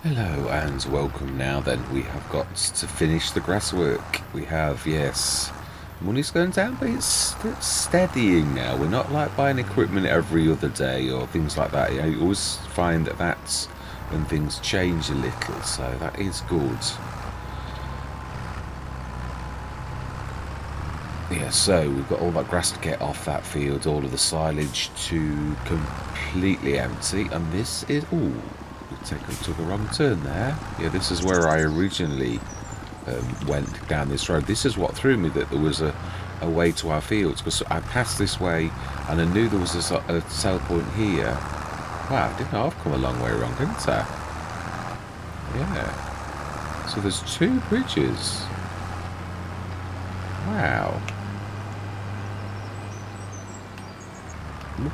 Hello and welcome. Now then, we have got to finish the grass work. We have, yes, money's going down, but it's steadying now. We're not like buying equipment every other day or things like that. You always find that that's when things change a little, so that is good. Yeah, so we've got all that grass to get off that field, all of the silage to completely empty, and this is, ooh, took a wrong turn there. Yeah, this is where I originally went down this road. This is what threw me, that there was a way to our fields, because I passed this way and I knew there was a sell point here. Wow, I didn't know I've come a long way wrong, didn't I? Yeah. So there's two bridges. Wow.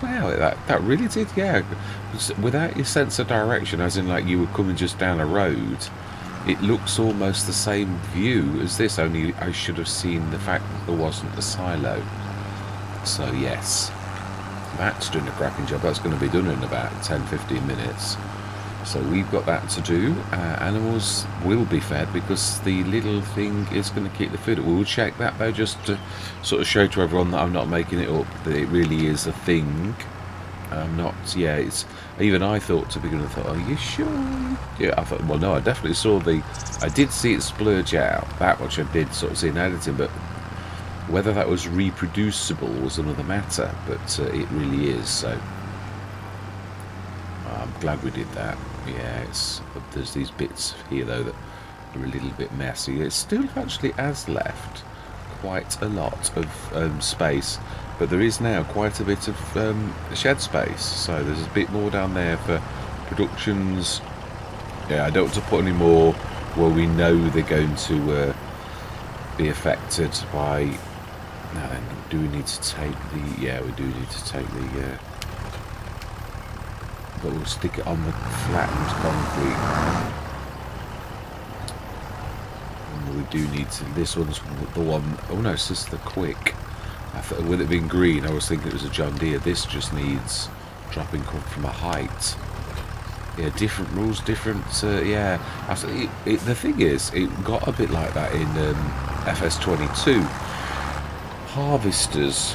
Wow, that really did, yeah. Without your sense of direction, as in like you were coming just down a road, it looks almost the same view as this, only I should have seen the fact that there wasn't a silo. So yes, that's doing a cracking job. That's going to be done in about 10-15 minutes. So we've got that to do. Animals will be fed because the little thing is going to keep the food. We'll check that though, just to sort of show to everyone that I'm not making it up, that it really is a thing. I'm not, yeah, it's, even I thought to begin with, I thought, are you sure? Yeah, I thought, well, no, I definitely saw I did see it splurge out, that much I did sort of see in editing, but whether that was reproducible was another matter, but it really is, so I'm glad we did that. Yeah, there's these bits here though that are a little bit messy. It still actually has left quite a lot of space, but there is now quite a bit of shed space, so there's a bit more down there for productions. Yeah, I don't want to put any more where we know they're going to be affected by. Now then, do we need to take the, yeah, we do need to take the but we'll stick it on the flattened concrete. And we do need to, this one's the one, oh no, this is the quick. With it being green, I was thinking it was a John Deere. This just needs dropping from a height. Yeah, different rules, different, yeah. The thing is, it got a bit like that in FS22. Harvesters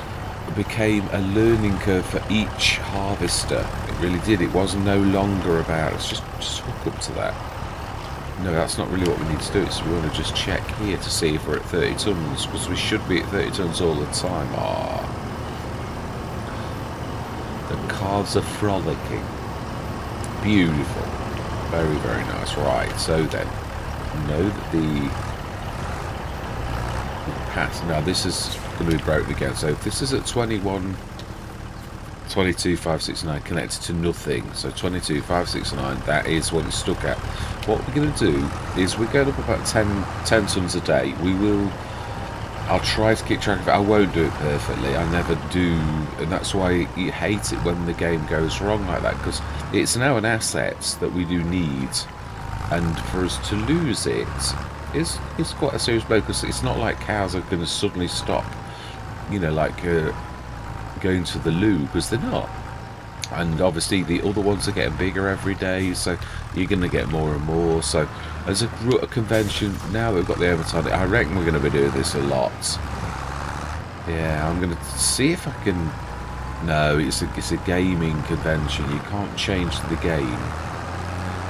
became a learning curve for each harvester. It really did. It was no longer about, let's just hook up to that. No, that's not really what we need to do. So we want to just check here to see if we're at 30 tons, because we should be at 30 tons all the time. Ah, the calves are frolicking. Beautiful. Very, very nice. Right, so then, know that the pass, now this is going to be broken again, so if this is at 22,569 connected to nothing, so 22,569, that is what it's stuck at. What we're going to do is we're going up about 10 tons a day. I'll try to keep track of it. I won't do it perfectly, I never do, and that's why you hate it when the game goes wrong like that, because it's now an asset that we do need, and for us to lose it is quite a serious blow, because it's not like cows are going to suddenly stop, you know, like going to the loo, because they're not. And obviously the other ones are getting bigger every day, so you're going to get more and more. So as a convention, now that we've got the overtime, I reckon we're going to be doing this a lot. Yeah, I'm going to see if I can. No, it's a gaming convention. You can't change the game,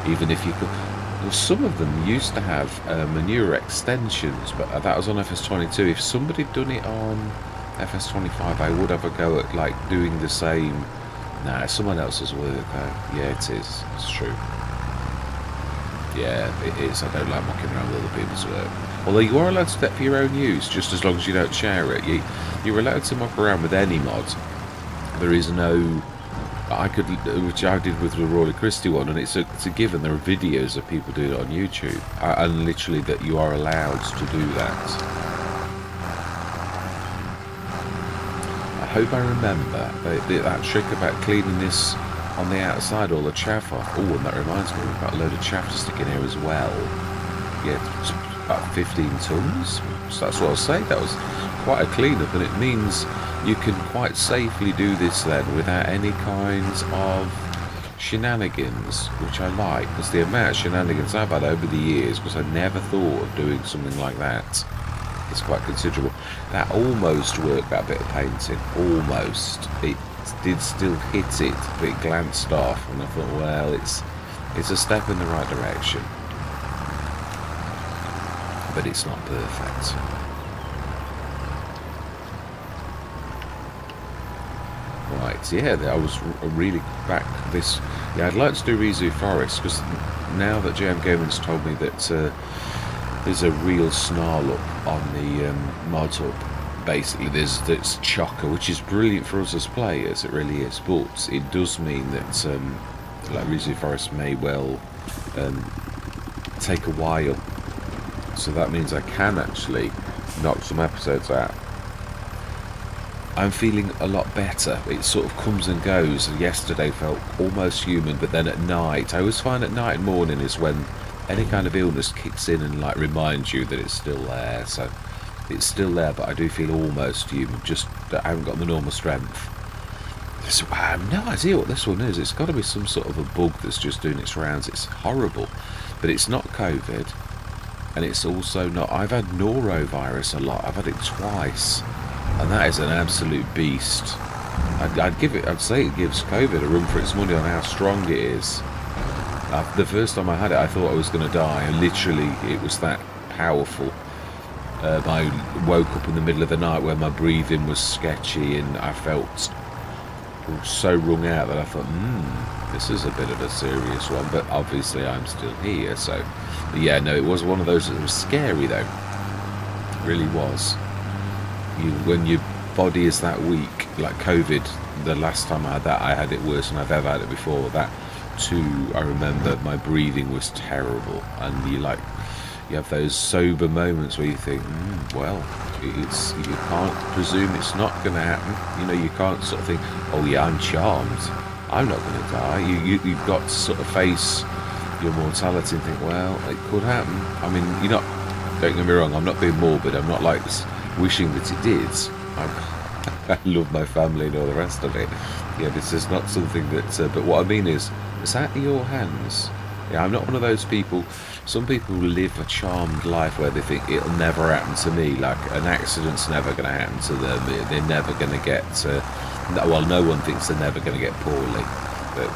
even if you could. Well, some of them used to have manure extensions, but that was on FS22. If somebody had done it on FS25, I would have a go at like doing the same. Nah, someone else's work though. Yeah, it is. It's true. Yeah, it is. I don't like mucking around with other people's work. Although you are allowed to do that for your own use, just as long as you don't share it. You're allowed to muck around with any mod. There is no. Which I did with the Royal Christie one, and it's a given. There are videos of people doing it on YouTube, and literally that you are allowed to do that. I hope I remember that trick about cleaning this on the outside, all the chaff off. Oh, and that reminds me, we've got a load of chaff to stick in here as well. Yeah, it's about 15 tons. So that's what I was saying. That was quite a cleanup, and it means you can quite safely do this then without any kinds of shenanigans, which I like, because the amount of shenanigans I've had over the years, because I never thought of doing something like that, is quite considerable. That almost worked, that bit of painting, almost. It did still hit it, but it glanced off, and I thought, well, it's a step in the right direction, but it's not perfect. Right, yeah, I was really back this. Yeah, I'd like to do Rizu Forest, because now that JM Gaming's told me that there's a real snarl up on the mod hub. Basically, there's chocker, which is brilliant for us as players, it really is, but it does mean that like Rizu Forest may well take a while, so that means I can actually knock some episodes out. I'm feeling a lot better. It sort of comes and goes. Yesterday felt almost human, but then at night, I always find at night and morning is when any kind of illness kicks in and like reminds you that it's still there. So it's still there, but I do feel almost human, just that I haven't got the normal strength. So I have no idea what this one is. It's got to be some sort of a bug that's just doing its rounds. It's horrible, but it's not COVID, and it's also not. I've had norovirus a lot. I've had it twice, and that is an absolute beast. I'd say it gives COVID a run for its money on how strong it is. The first time I had it, I thought I was going to die, and literally, it was that powerful. I woke up in the middle of the night where my breathing was sketchy, and I felt so wrung out that I thought, this is a bit of a serious one, but obviously I'm still here, so yeah, no, it was one of those that was scary though. It really was. When your body is that weak, like COVID, the last time I had that, I had it worse than I've ever had it before. That too, I remember my breathing was terrible, and you have those sober moments where you think, well, you can't presume it's not going to happen. You know, you can't sort of think, oh yeah, I'm charmed, I'm not going to die. You've got to sort of face your mortality and think, well, it could happen. I mean, don't get me wrong, I'm not being morbid, I'm not like wishing that it did. I love my family and all the rest of it. Yeah, this is not something that, but what I mean is out of your hands. Yeah, I'm not one of those people. Some people live a charmed life where they think it'll never happen to me, like an accident's never going to happen to them, they're never going to get well, no one thinks they're never going to get poorly, but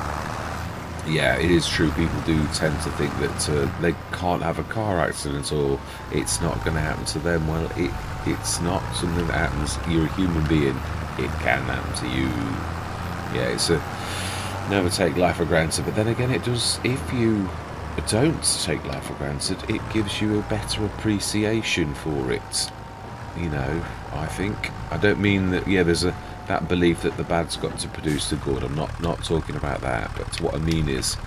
yeah, it is true, people do tend to think that they can't have a car accident or it's not going to happen to them. Well, it's not something that happens. You're a human being, it can happen to you. Yeah, it's never take life for granted, but then again, it does. If you don't take life for granted, it gives you a better appreciation for it. You know, I think. I don't mean that. Yeah, there's that belief that the bad's got to produce the good. I'm not talking about that. But what I mean is,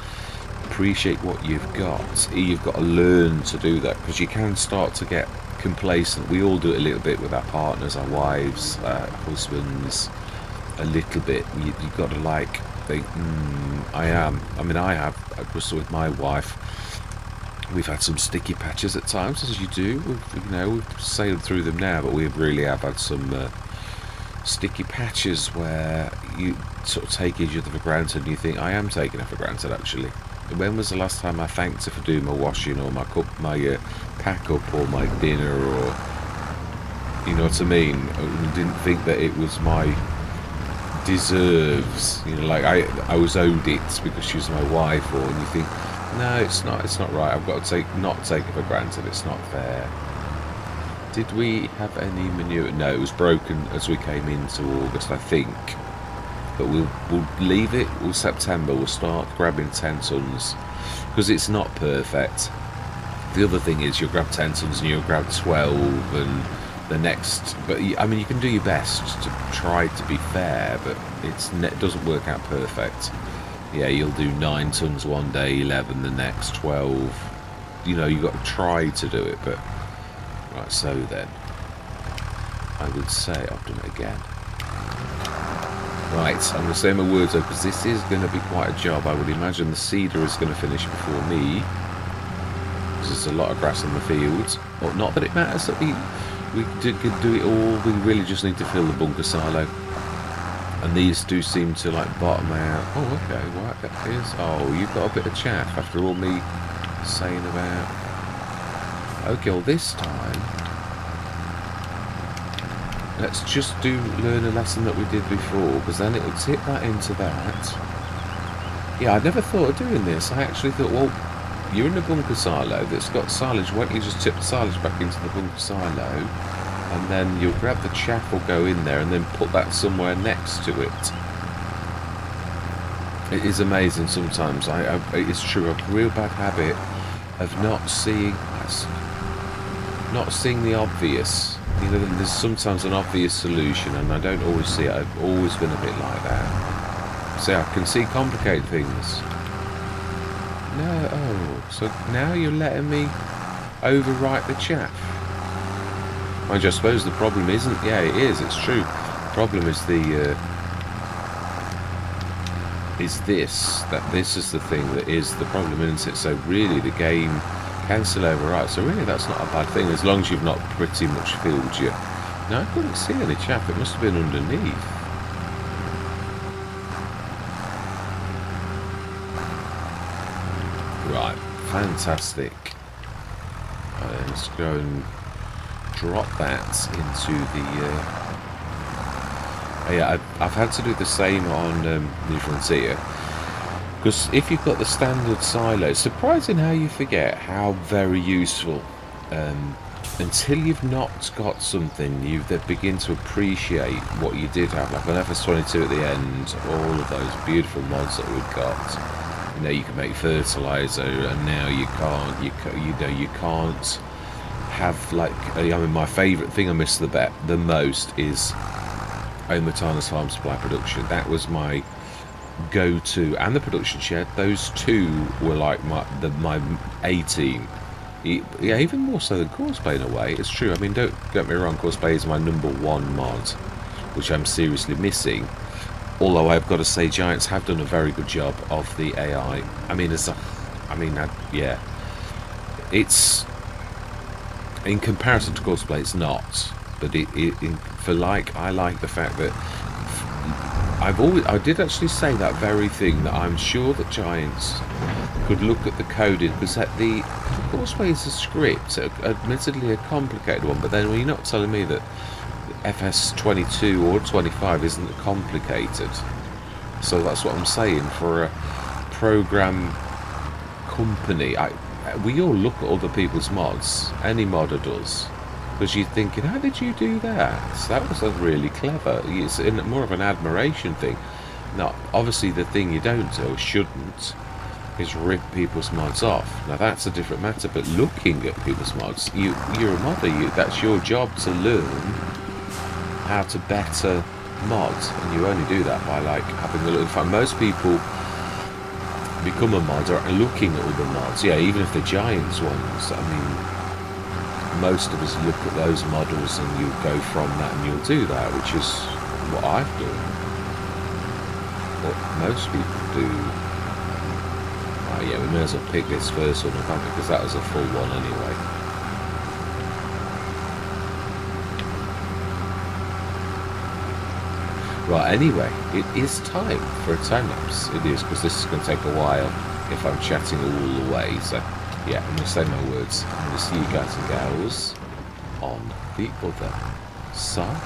appreciate what you've got. You've got to learn to do that, because you can start to get complacent. We all do it a little bit with our partners, our wives, husbands. A little bit. You've got to think, I have just with my wife, we've had some sticky patches at times, as you do. We've sailed through them now, but we really have had some sticky patches where you sort of take each other for granted, and you think, I am taking her for granted, actually. When was the last time I thanked her for doing my washing, or my pack up, or my dinner, or, you know what I mean? I didn't think that it was my deserves, like I was owed it because she was my wife, or, and you think, no, it's not right. I've got to not take it for granted. It's not fair. Did we have any manure? No, it was broken as we came into August, I think. But we'll leave it. September we'll start grabbing 10 tons, because it's not perfect. The other thing is, you'll grab 10 tons and you'll grab 12 and the next, but I mean, you can do your best to try to be fair, but it doesn't work out perfect. Yeah, you'll do 9 tons one day, 11 the next, 12. You've got to try to do it, but right. So then, I would say I've done it again. Right, I'm going to say my words though, because this is going to be quite a job. I would imagine the seeder is going to finish before me, because there's a lot of grass in the fields. Well, not that it matters that we could do it all. We really just need to fill the bunker silo. And these do seem to like bottom out. Oh, okay, right, that is. Oh, you've got a bit of chaff after all me saying about. Okay, well this time, let's just learn a lesson that we did before, because then it'll tip that into that. Yeah, I never thought of doing this. I actually thought, well, you're in a bunker silo that's got silage. Why don't you just tip the silage back into the bunker silo? And then you'll grab the chaff or go in there and then put that somewhere next to it. It is amazing sometimes. It's true, a real bad habit of not seeing the obvious. You know, there's sometimes an obvious solution and I don't always see it. I've always been a bit like that. So I can see complicated things. No, oh, so now you're letting me overwrite the chaff. I suppose the problem isn't. Yeah, it is. It's true. The problem is this. That this is the thing that is the problem, isn't it? So really, the game can still overwrite. So really, that's not a bad thing as long as you've not pretty much filled your. No, I couldn't see any chaff. It must have been underneath. Right, fantastic. Let's go and drop that into the yeah, I've had to do the same on New Frontier, because if you've got the standard silo, it's surprising how you forget how very useful until you've not got something you that begin to appreciate what you did have, like on FS25 at the end, all of those beautiful mods that we've got. You know, you can make fertilizer, and now you can't. You can't have, like, I mean, my favourite thing I miss the most is Matana's Farm Supply Production. That was my go-to, and the production shed. Those two were like my A-team. Yeah, even more so than Courseplay in a way. It's true. I mean, don't get me wrong. Courseplay is my #1 mod, which I'm seriously missing. Although I've got to say, Giants have done a very good job of the AI. I mean, yeah, it's. In comparison to Courseplay, it's not. But I like the fact that I did actually say that very thing, that I'm sure that Giants could look at the coding, because the Courseplay is a script, admittedly a complicated one. But then you're not telling me that FS22 or 25 isn't complicated. So that's what I'm saying. For a program company, we all look at other people's mods. Any modder does, because you're thinking, how did you do that? That was really clever. It's more of an admiration thing. Now, obviously, the thing you don't do or shouldn't is rip people's mods off. Now, that's a different matter. But looking at people's mods, you're a modder. That's your job to learn how to better mods, and you only do that by like having a look. In fact, most people become a modder looking at all the mods. Yeah, even if they're Giants ones. I mean, most of us look at those models and you go from that and you'll do that, which is what I've done. What most people do. Oh yeah, we may as well pick this first one up, because that was a full one anyway. Right, anyway, it is time for a time-lapse. It is, because this is going to take a while if I'm chatting all the way. So, yeah, I'm going to say my words. I'm going to see you guys and gals on the other side.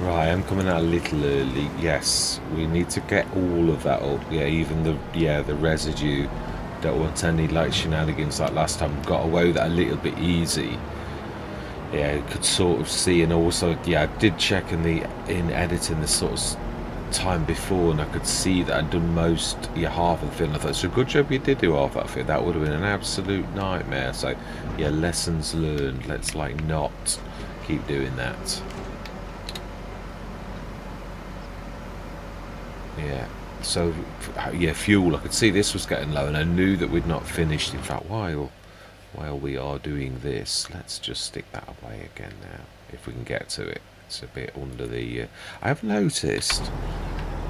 Right, I'm coming out a little early. Yes, we need to get all of that up. Yeah, even the residue. Don't want any like shenanigans like last time. Got away with that a little bit easy. Yeah, you could sort of see, and also yeah, I did check in editing the sort of time before, and I could see that I'd done half of the film. I thought it's a good job you did do half that film. That would have been an absolute nightmare. So yeah, lessons learned. Let's like not keep doing that. Yeah. So, yeah, fuel. I could see this was getting low, and I knew that we'd not finished. In fact, while we are doing this, let's just stick that away again now, if we can get to it. It's a bit under the... I've noticed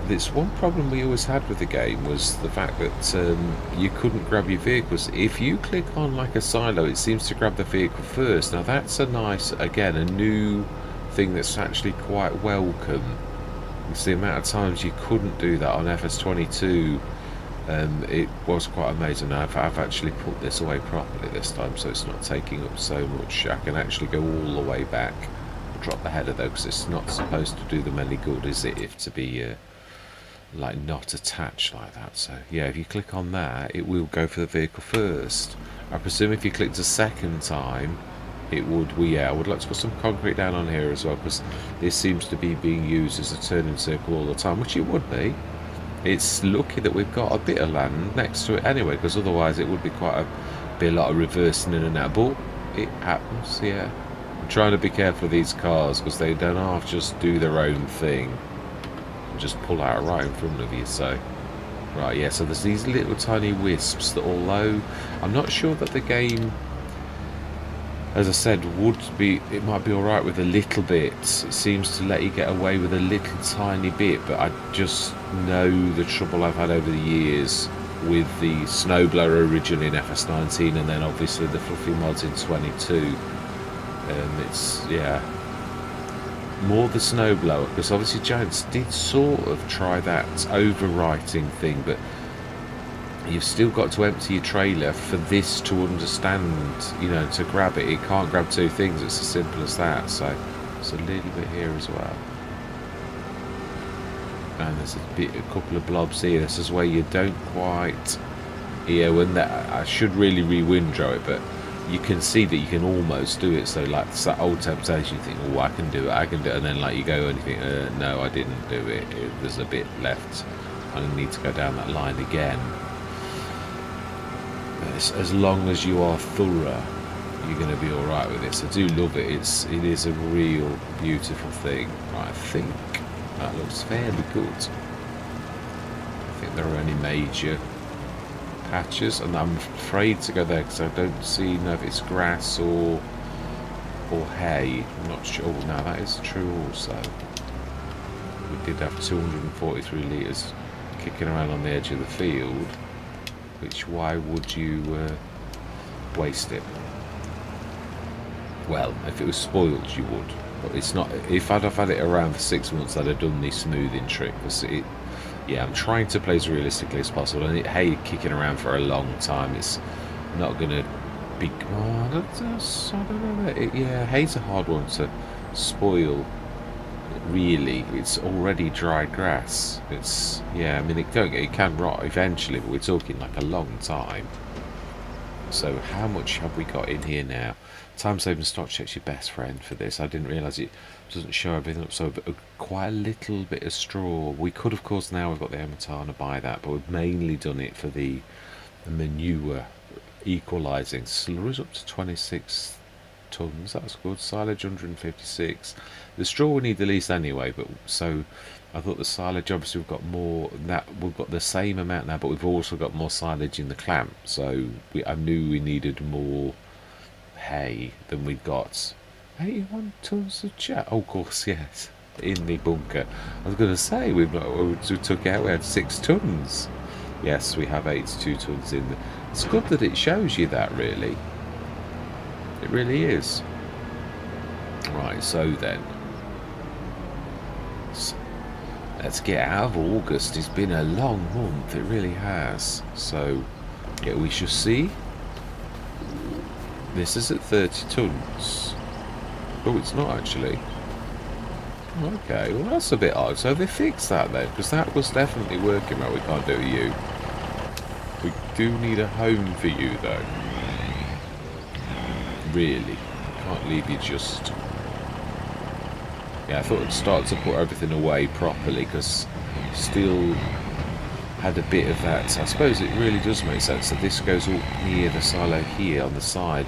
this one problem we always had with the game was the fact that you couldn't grab your vehicles. If you click on like a silo, it seems to grab the vehicle first. Now that's a nice, again, a new thing that's actually quite welcome. It's the amount of times you couldn't do that on FS25. It was quite amazing. I've actually put this away properly this time, so it's not taking up so much. I can actually go all the way back. I'll drop the header though, because it's not supposed to do them any good, is it, if to be like not attached like that. So yeah, if you click on that, it will go for the vehicle first. I presume if you clicked a second time, it would. I would like to put some concrete down on here as well, because this seems to be being used as a turning circle all the time, which it would be. It's lucky that we've got a bit of land next to it anyway, because otherwise it would be a lot of reversing in and out. But it happens, yeah. I'm trying to be careful of these cars, because they don't half just do their own thing and just pull out right in front of you. So right, yeah, so there's these little tiny wisps that, although I'm not sure that the game, as I said, it might be alright with a little bit. It seems to let you get away with a little tiny bit, but I just know the trouble I've had over the years with the snowblower originally in FS19, and then obviously the fluffy mods in 22. It's, yeah, more the snowblower, because obviously Giants did sort of try that overwriting thing, but you've still got to empty your trailer for this to understand, to grab it. It can't grab two things. It's as simple as that. So it's a little bit here as well. And there's a couple of blobs here. This is where you don't quite... Yeah, I should really re-windrow it, but you can see that you can almost do it. So like it's that old temptation, you think, oh, I can do it, and then like you go and you think, no, I didn't do it. There's a bit left. I'm going to need to go down that line again. As long as you are thorough, you're going to be alright with this. I do love it. It is a real beautiful thing. Right, I think that looks fairly good. I think there are any major patches, and I'm afraid to go there because I don't see if it's grass or hay. I'm not sure. Oh, no, that is true also. We did have 243 litres kicking around on the edge of the field. Which, why would you waste it? Well, if it was spoiled, you would. But it's not. If I'd have had it around for 6 months, I'd have done the smoothing trick. Yeah, I'm trying to play as realistically as possible. And hay kicking around for a long time, it's not going to be... Oh, I don't know. Yeah, hay's a hard one to spoil. Really, it's already dry grass. It's, yeah, I mean, it can rot eventually, but we're talking like a long time. So how much have we got in here now? Time saving stock check's your best friend for this. I didn't realise it doesn't show everything up, so quite a little bit of straw. We could, of course, now we've got the Emetana, buy that, but we've mainly done it for the manure equalising. Slurry's up to 26 tons, that's good. Silage 156. The straw we need the least anyway, but so I thought the silage, obviously we've got more, that we've got the same amount now, but we've also got more silage in the clamp, so I knew we needed more hay than we got. 81 tons of chat. Oh, of course, yes, in the bunker. I was going to say we took out, we had 6 tons. Yes, we have 82 tons in there. It's good that it shows you that, really. It really is. Right, so then, let's get out of August. It's been a long month, it really has. So yeah, we shall see. This is at 30 tons. Oh, it's not actually. Okay, well that's a bit odd. So they fixed that then, because that was definitely working right. We can't do you. We do need a home for you though. Really. Can't leave you just... Yeah, I thought I'd start to put everything away properly, because still had a bit of that. I suppose it really does make sense that this goes all near the silo here on the side.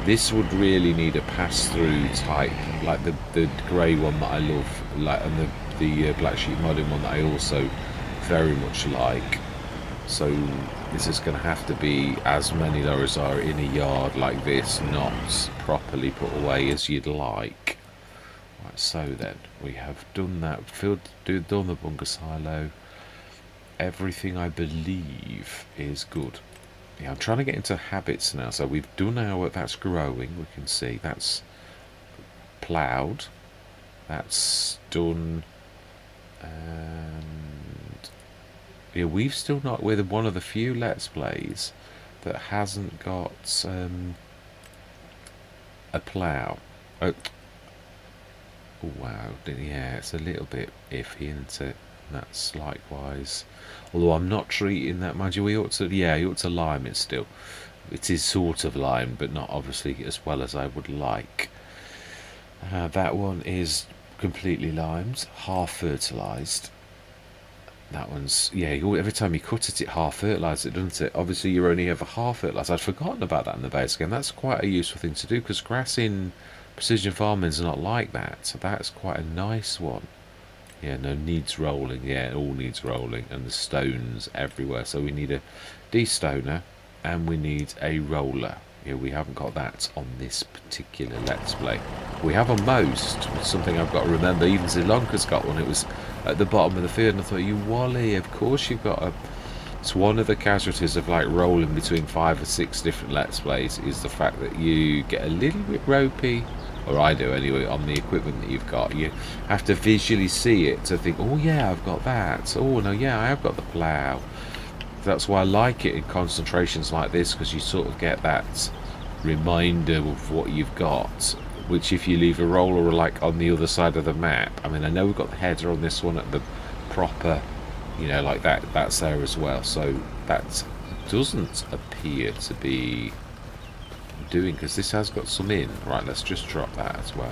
This would really need a pass-through type, like the grey one that I love, like, and the black sheep modern one that I also very much like. So this is going to have to be as many lorries are in a yard like this, not properly put away as you'd like. Right, so then we have done that, done the bunker silo. Everything I believe is good. Yeah, I'm trying to get into habits now. So we've done our, that's growing, we can see that's ploughed, that's done, and yeah, we've still not, we're one of the few Let's Plays that hasn't got a plough. Oh wow, yeah, it's a little bit iffy, isn't it? That's likewise. Although I'm not treating that, mind you, we ought to, yeah, you ought to lime it still. It is sort of lime, but not obviously as well as I would like. That one is completely limed, half fertilised. That one's, yeah, every time you cut it, it half fertilises it, doesn't it? Obviously, you're only ever half fertilised. I'd forgotten about that in the base game. That's quite a useful thing to do, because grass in precision farming is not like that. So that's quite a nice one. Yeah, no, needs rolling. Yeah, it all needs rolling. And the stones everywhere. So we need a de-stoner and we need a roller. Yeah, we haven't got that on this particular Let's Play. We have on most. It's something I've got to remember. Even Sri Lanka's got one. It was at the bottom of the field and I thought, you Wally, of course you've got a... It's one of the casualties of like rolling between 5 or 6 different Let's Plays is the fact that you get a little bit ropey, or I do anyway, on the equipment that you've got. You have to visually see it to think, oh yeah, I've got that. Oh no, yeah, I have got the plough. That's why I like it in concentrations like this, because you sort of get that reminder of what you've got, which if you leave a roller like on the other side of the map, I mean, I know we've got the header on this one at the proper, you know, like that's there as well, so that doesn't appear to be doing, because this has got some in. Right, let's just drop that as well.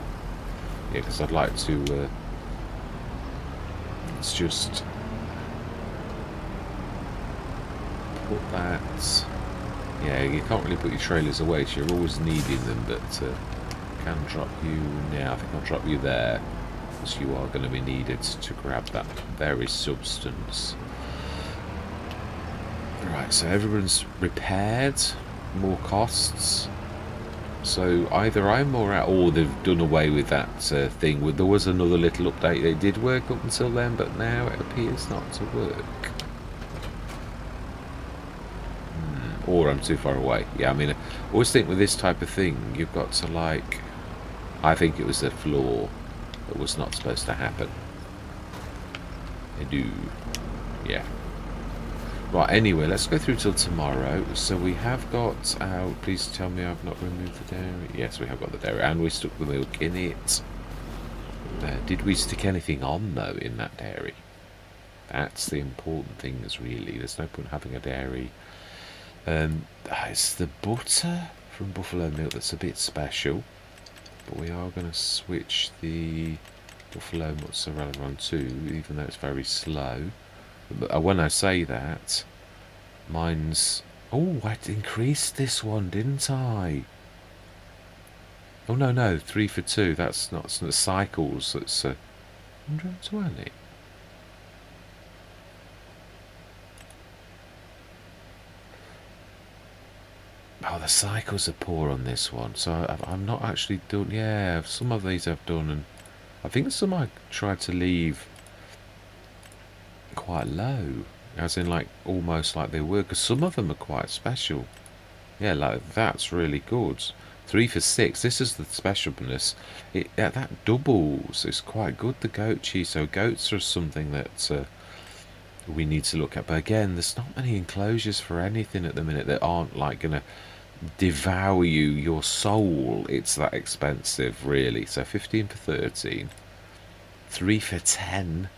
Yeah, because I'd like to let's just put that, yeah, you can't really put your trailers away, so you're always needing them, but can drop you now. I think I'll drop you there, because you are going to be needed to grab that very substance. Right, so everyone's repaired, more costs. So either I'm more out, or they've done away with that thing. There was another little update. They did work up until then, but now it appears not to work. Or I'm too far away. Yeah, I mean, I always think with this type of thing, you've got to like... I think it was the flaw that was not supposed to happen. I do. Yeah. Right, anyway, let's go through till tomorrow. So we have got our... Please tell me I've not removed the dairy. Yes, we have got the dairy. And we stuck the milk in it. Did we stick anything on, though, in that dairy? That's the important thing, is really. There's no point having a dairy. It's the butter from buffalo milk that's a bit special. But we are going to switch the buffalo mozzarella on too, even though it's very slow. But when I say that, mine's... Oh, I increased this one, didn't I? Oh, no, 3 for 2. That's not cycles. That's 120. Oh, the cycles are poor on this one. So I'm not actually done... Yeah, some of these I've done, and I think some I tried to leave quite low, as in like almost like they were, because some of them are quite special. Yeah, like that's really good. 3 for 6. This is the specialness. That doubles. It's quite good, the goat cheese. So goats are something that we need to look at. But again, there's not many enclosures for anything at the minute that aren't like gonna devour you, your soul. It's that expensive, really. So 15 for 13, 3 for 10,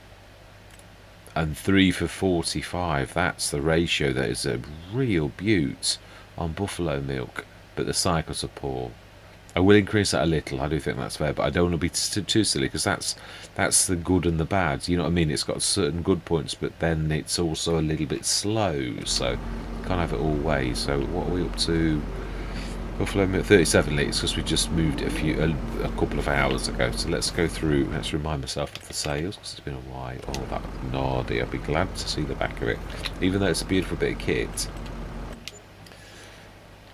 and 3 for 45. That's the ratio. That is a real beaut on buffalo milk, but the cycles are poor. I will increase that a little. I do think that's fair, but I don't want to be too silly, because that's the good and the bad. You know what I mean? It's got certain good points, but then it's also a little bit slow, so can't have it all ways. So what are we up to? Buffalo milk 37 litres, because we just moved it a couple of hours ago. So let's go through. Let's remind myself of the sales, because it's been a while. Oh, that Nardi! I'd be glad to see the back of it, even though it's a beautiful bit of kit.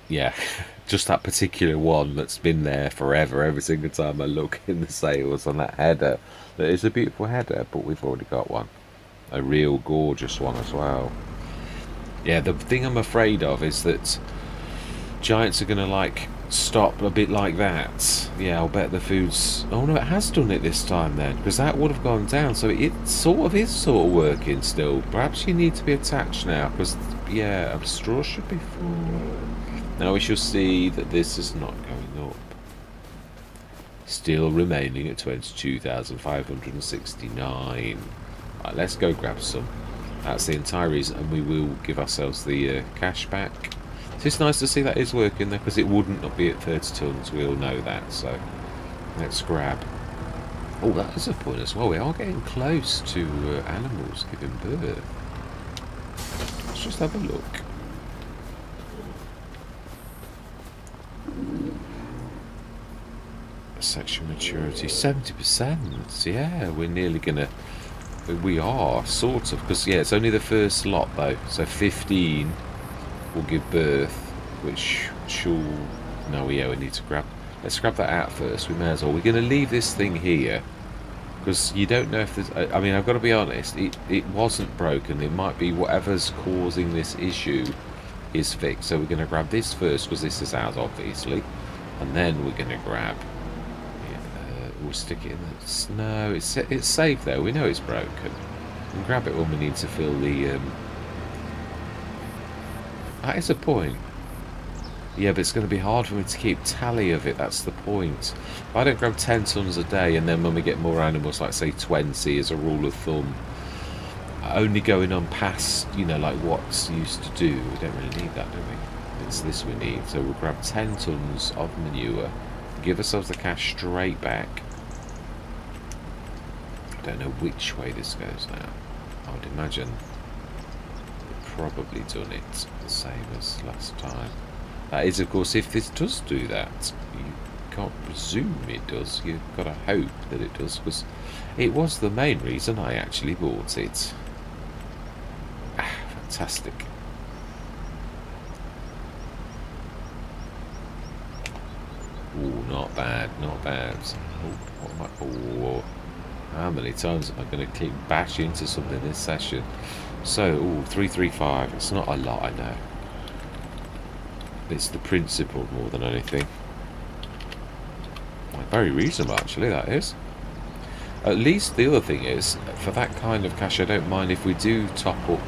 Yeah, just that particular one that's been there forever. Every single time I look in the sales on that header, that is a beautiful header, but we've already got one, a real gorgeous one as well. Yeah, the thing I'm afraid of is that Giants are going to like stop a bit like that. Yeah, I'll bet the food's... Oh no, it has done it this time then, because that would have gone down. So it sort of working still. Perhaps you need to be attached now, because yeah, a straw should be full. Now we shall see that this is not going up. Still remaining at 22,569. Right, let's go grab some. That's the entire reason, and we will give ourselves the cash back. It's nice to see that is working there, because it wouldn't not be at 30 tons. We all know that. So let's grab. Oh, that is a point as well. We are getting close to animals giving birth. Let's just have a look. Sexual maturity 70%. Yeah, we're nearly gonna. We are sort of, because yeah, it's only the first lot though. So 15 will give birth, which shall. No, yeah, we need to grab. Let's grab that out first. We may as well. We're gonna leave this thing here, because you don't know if there's. I mean, I've got to be honest. It wasn't broken. It might be whatever's causing this issue is fixed. So we're gonna grab this first, because this is ours, obviously, and then we're gonna grab. We'll stick it in the snow. It's safe though. We know it's broken. We can grab it when we need to fill the. That is a point. Yeah, but it's going to be hard for me to keep tally of it. That's the point. If I don't grab 10 tons a day, and then when we get more animals, like say 20 as a rule of thumb, only going on past, you know, like what's used to do, we don't really need that, do we? It's this we need. So we'll grab 10 tons of manure, give ourselves the cash straight back. I don't know which way this goes now. I would imagine we've probably done it the same as last time. That is, of course, if this does do that. You can't presume it does. You've got to hope that it does, because it was the main reason I actually bought it. Ah, fantastic. Oh, not bad, not bad. Oh, what am I... Oh, how many times am I going to keep bash into something this session? So, 335. It's not a lot, I know. It's the principle more than anything. Very reasonable, actually, that is. At least the other thing is, for that kind of cash, I don't mind if we do top up,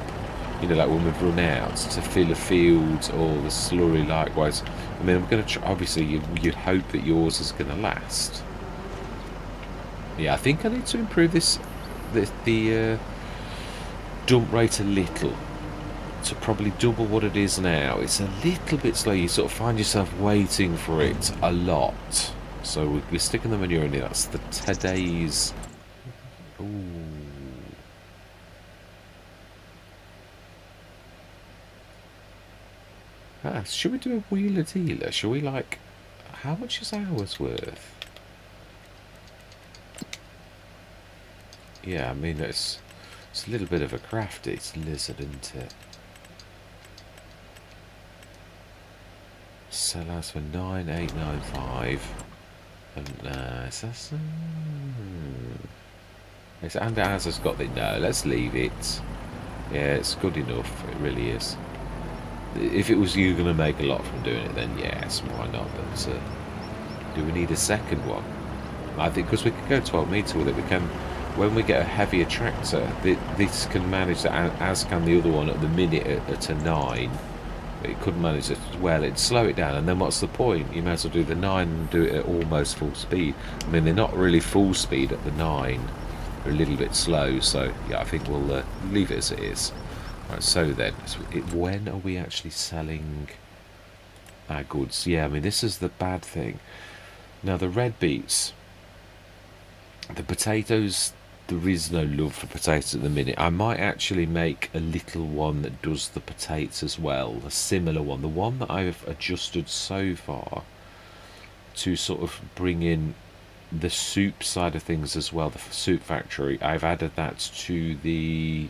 you know, like when we've run out, to fill a field or the slurry likewise. I mean, I'm going to try, obviously, you hope that yours is going to last. Yeah, I think I need to improve the dump rate a little, to probably double what it is now. It's a little bit slow. You sort of find yourself waiting for it a lot. So we're sticking the manure in here. That's the today's. Ooh. Ah, should we do a wheeler dealer? Shall we, like, how much is ours worth? Yeah, I mean, it's a little bit of a craft. It's lizard, isn't it? Sell us for 9,895. And it's and ours has got the no. Let's leave it. Yeah, it's good enough. It really is. If it was you going to make a lot from doing it, then yes, why not? But do we need a second one? I think because we could go 12 metre with it. We can. When we get a heavier tractor, this can manage that, as can the other one at the minute at a 9. It couldn't manage it well. It'd slow it down, and then what's the point? You may as well do the 9 and do it at almost full speed. I mean, they're not really full speed at the 9. They're a little bit slow, so yeah, I think we'll leave it as it is. Right, so then, when are we actually selling our goods? Yeah, I mean, this is the bad thing. Now, the red beets, the potatoes, there is no love for potatoes at the minute. I might actually make a little one that does the potatoes as well, a similar one. The one that I've adjusted so far to sort of bring in the soup side of things as well, the soup factory, I've added that to the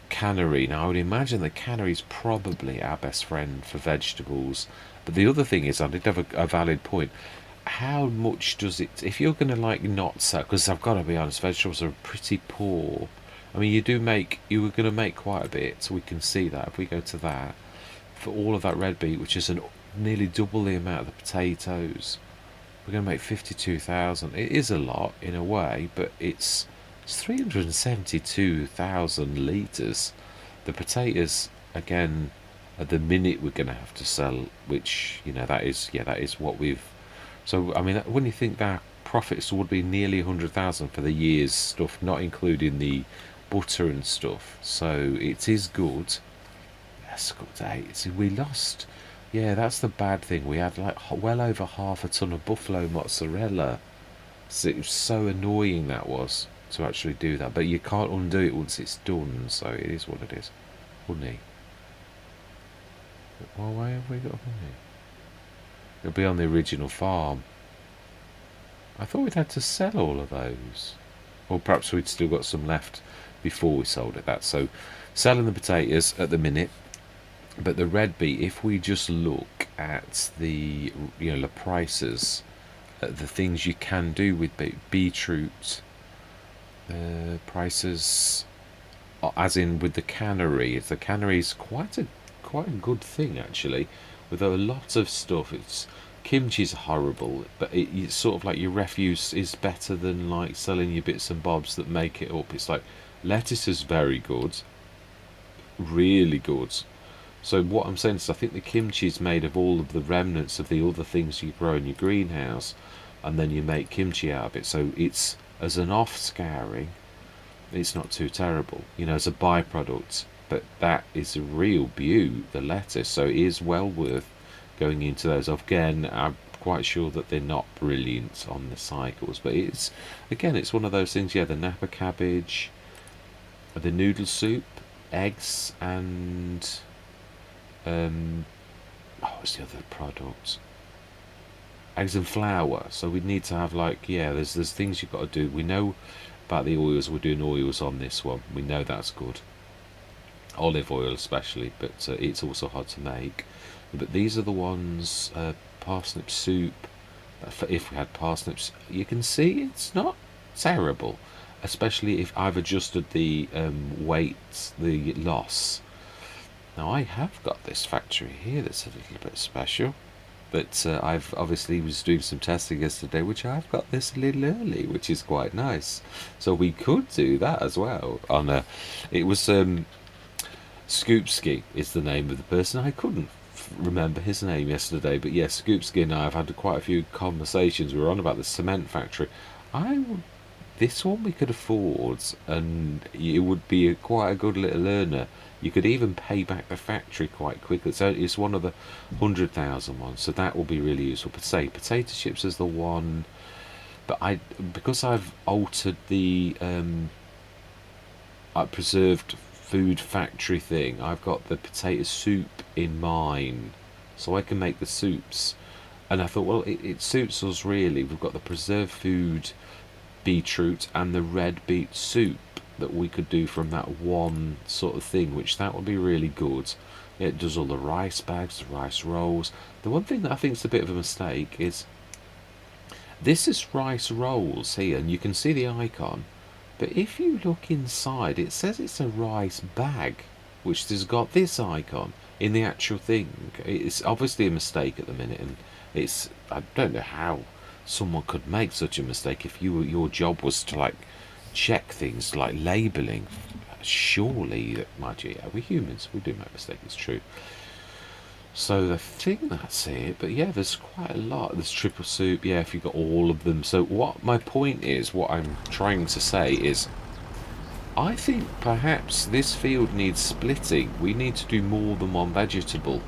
cannery. Now, I would imagine the cannery is probably our best friend for vegetables. But the other thing is, I did have a valid point. How much does it, if you're going to like not sell, because I've got to be honest, vegetables are pretty poor. I mean, you were going to make quite a bit, so we can see that if we go to that, for all of that red beet, which is nearly double the amount of the potatoes, we're going to make 52,000. It is a lot in a way, but it's 372,000 litres. The potatoes, again, at the minute we're going to have to sell, which, that is what we've. So, I mean, when you think that profits would be nearly 100,000 for the year's stuff, not including the butter and stuff. So it is good. That's a good day. See, we lost. Yeah, that's the bad thing. We had like well over half a ton of buffalo mozzarella. So it was so annoying that was to actually do that. But you can't undo it once it's done. So it is what it is. Honey. Well, why have we got honey? It'll be on the original farm. I thought we'd had to sell all of those. Or perhaps we'd still got some left before we sold it. That. So selling the potatoes at the minute. But the red beet, if we just look at the the prices, the things you can do with beetroot, prices, as in with the cannery. The cannery is quite a good thing actually. With a lot of stuff, kimchi's horrible, but it's sort of like your refuse is better than like selling your bits and bobs that make it up. It's like lettuce is very good, really good. So what I'm saying is, I think the kimchi is made of all of the remnants of the other things you grow in your greenhouse, and then you make kimchi out of it. So it's, as an off-scouring, it's not too terrible, as a byproduct. But that is a real beaut, the lettuce. So it is well worth going into those. Again, I'm quite sure that they're not brilliant on the cycles, but it's one of those things. Yeah, the Napa cabbage, the noodle soup, eggs, and what's the other product? Eggs and flour. So we need to have there's things you've got to do. We know about the oils. We're doing oils on this one. We know that's good. Olive oil especially, but it's also hard to make. But these are the ones. Parsnip soup. If we had parsnips, you can see it's not terrible, especially if I've adjusted the weight, the loss. Now I have got this factory here that's a little bit special, but I've obviously was doing some testing yesterday, which I've got this a little early, which is quite nice. So we could do that as well. It was Scoopski is the name of the person. I couldn't remember his name yesterday, but yes, Scoopski and I have had quite a few conversations. We were on about the cement factory. This one we could afford, and it would be quite a good little earner. You could even pay back the factory quite quickly. So it's one of the 100,000 ones, so that will be really useful. But say potato chips is the one, but because I've altered the preserved food factory thing, I've got the potato soup in mind, so I can make the soups. And I thought, well, it suits us really. We've got the preserved food beetroot and the red beet soup that we could do from that one sort of thing, which that would be really good. It does all the rice bags, the rice rolls. The one thing that I think is a bit of a mistake is this is rice rolls here, and you can see the icon, but if you look inside, it says it's a rice bag, which has got this icon in the actual thing. It's obviously a mistake at the minute, and I don't know how someone could make such a mistake if your job was to check things like labelling. Surely, mind you, yeah, we're humans, we do make mistakes, it's true. So I think that's it, but yeah, there's quite a lot. There's triple soup, yeah, if you got all of them. So what my point is, what I'm trying to say is, I think perhaps this field needs splitting. We need to do more than one vegetable,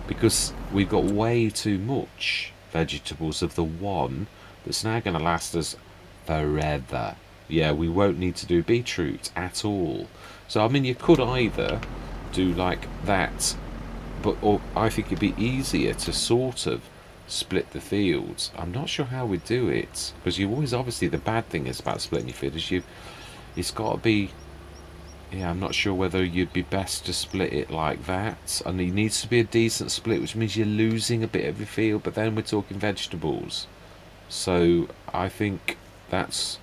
because we've got way too much vegetables of the one that's now going to last us forever. Yeah, we won't need to do beetroot at all. So I mean, you could either do like that, but or I think it'd be easier to sort of split the fields. I'm not sure how we do it, because you always, obviously the bad thing is about splitting your field is it's got to be, yeah, I'm not sure whether you'd be best to split it like that, and it needs to be a decent split, which means you're losing a bit of your field, but then we're talking vegetables. So I think that's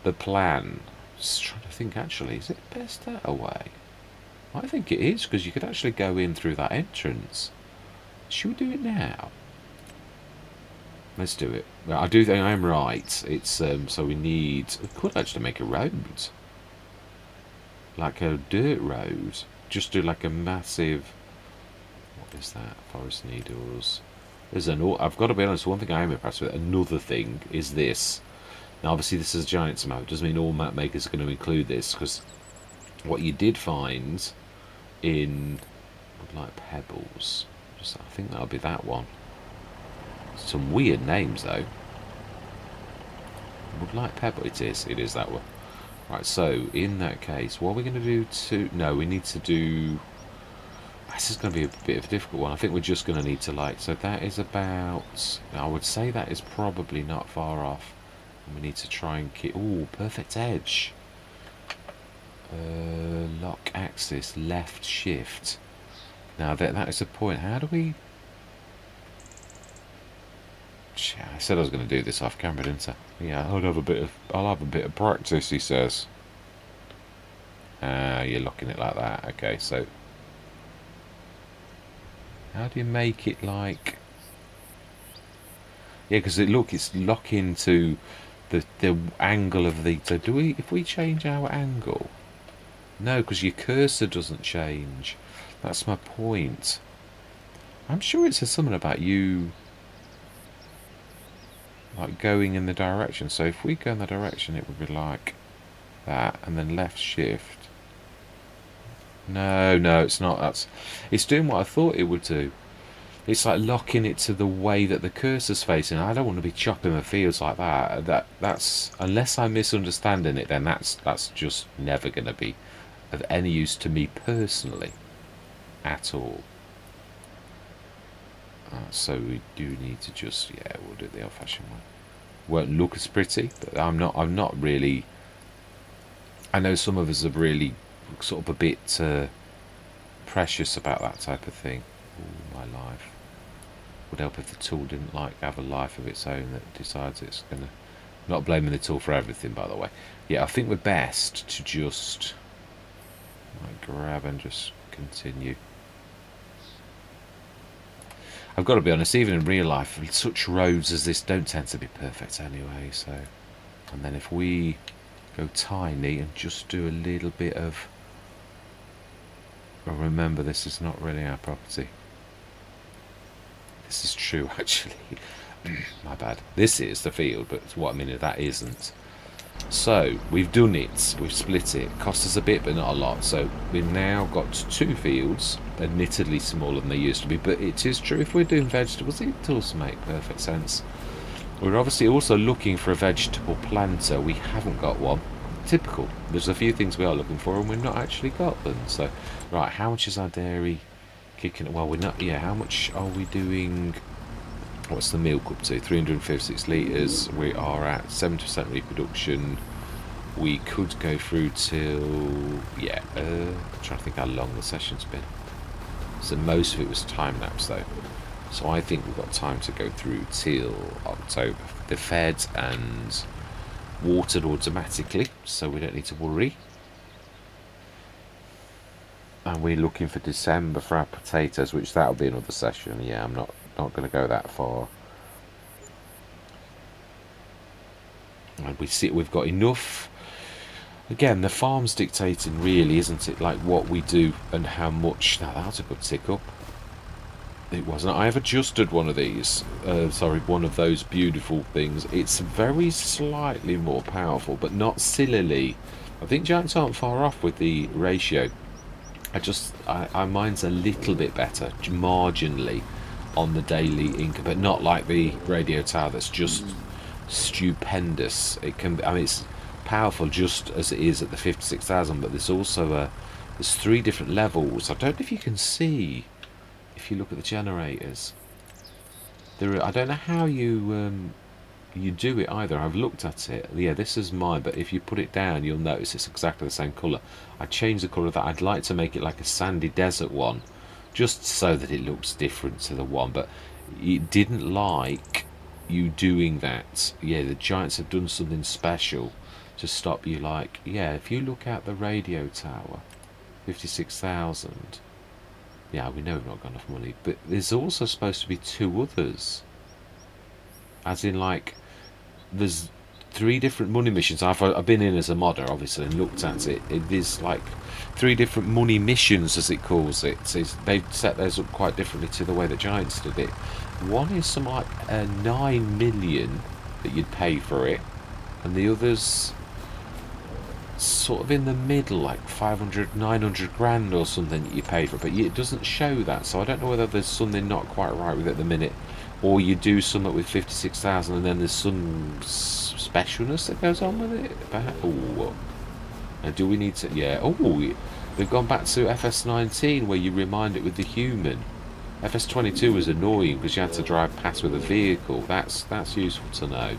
the plan. Just trying to think, actually, is it best that way? I think it is, because you could actually go in through that entrance. Should we do it now? Let's do it. Well, I do think I am right. It's so we could actually make a road, like a dirt road. Just do like a massive. What is that? Forest needles. There's an. I've got to be honest. One thing I am impressed with. Another thing is this. Now, obviously, this is a Giants map. Doesn't mean all map makers are going to include this, because what you did find in like pebbles, I think that'll be that one. Some weird names though. Woodlight pebble. It is that one. Right, so in that case, what are we going to do to... No, we need to do... This is going to be a bit of a difficult one. I think we're just going to need to like... So that is about... I would say that is probably not far off. And we need to try and keep... Ooh, perfect edge. Lock axis, left shift. Now that is the point. How do we... I said I was going to do this off camera, didn't I? Yeah, I'll have a bit of practice, he says. You're locking it like that. Okay, so how do you make it like? Yeah, because it's locking to the angle of the. So do we? If we change our angle? No, because your cursor doesn't change. That's my point. I'm sure it says something about you. Like going in the direction. So if we go in the direction, it would be like that, and then left shift. No, it's not. It's doing what I thought it would do. It's like locking it to the way that the cursor's facing. I don't want to be chopping the fields like that. That's unless I'm misunderstanding it, then that's just never going to be of any use to me personally at all. So we do need to just, yeah, we'll do it the old-fashioned way. Won't look as pretty, but I'm not really. I know some of us are really sort of a bit precious about that type of thing. Ooh, my life. Would help if the tool didn't like have a life of its own that decides it's gonna. Not blaming the tool for everything, by the way. Yeah, I think we're best to just like grab and just continue. I've got to be honest, even in real life, such roads as this don't tend to be perfect anyway, so... And then if we go tiny and just do a little bit of... Well, remember, this is not really our property. This is true, actually. My bad. This is the field, but what I mean is that isn't. So, we've done it. We've split it. Cost us a bit, but not a lot. So, we've now got two fields, admittedly smaller than they used to be, but it is true, if we're doing vegetables, it does make perfect sense. We're obviously also looking for a vegetable planter. We haven't got one. Typical. There's a few things we are looking for, and we've not actually got them. So, right, how much is our dairy kicking? Well, we're not... Yeah, how much are we doing... What's the milk up to? 356 litres. We are at 70% reproduction. We could go through till... Yeah, I'm trying to think how long the session's been. So most of it was time-lapse though. So I think we've got time to go through till October. They're fed and watered automatically, so we don't need to worry. And we're looking for December for our potatoes, which that'll be another session. Yeah, I'm not going to go that far. And we've got enough Again, the farm's dictating really, isn't it, like what we do and how much. Now that's a good tick up. It wasn't. I have adjusted one of these. Sorry, one of those beautiful things. It's very slightly more powerful, but not sillily. I think giants aren't far off with the ratio. Mine's a little bit better, marginally, on the daily income, but not like the radio tower that's just stupendous. It can. I mean, it's powerful just as it is at the 56,000, but there's also there's 3 different levels. I don't know if you can see. If you look at the generators, I don't know how you do it either. I've looked at it. Yeah, this is mine, but if you put it down, you'll notice it's exactly the same colour. I changed the colour of that. I'd like to make it like a sandy desert one, just so that it looks different to the one, but it didn't like you doing that. Yeah, the giants have done something special to stop you. Like, yeah, if you look at the radio tower, 56,000. Yeah, we know we've not got enough money, but there's also supposed to be 2 others. As in, like, there's 3 different money missions. I've been in as a modder, obviously, and looked at it. It is like 3 different money missions, as it calls it. So they've set those up quite differently to the way the Giants did it. One is some like 9 million that you'd pay for it, and the others sort of in the middle, like 500, 900 grand or something that you paid for it, but it doesn't show that, so I don't know whether there's something not quite right with it at the minute, or you do something with 56,000 and then there's some specialness that goes on with it. Oh, and do we need to? Yeah. Oh, they've gone back to FS19 where you remind it with the human. FS22 was annoying because you had to drive past with a vehicle. That's useful to know.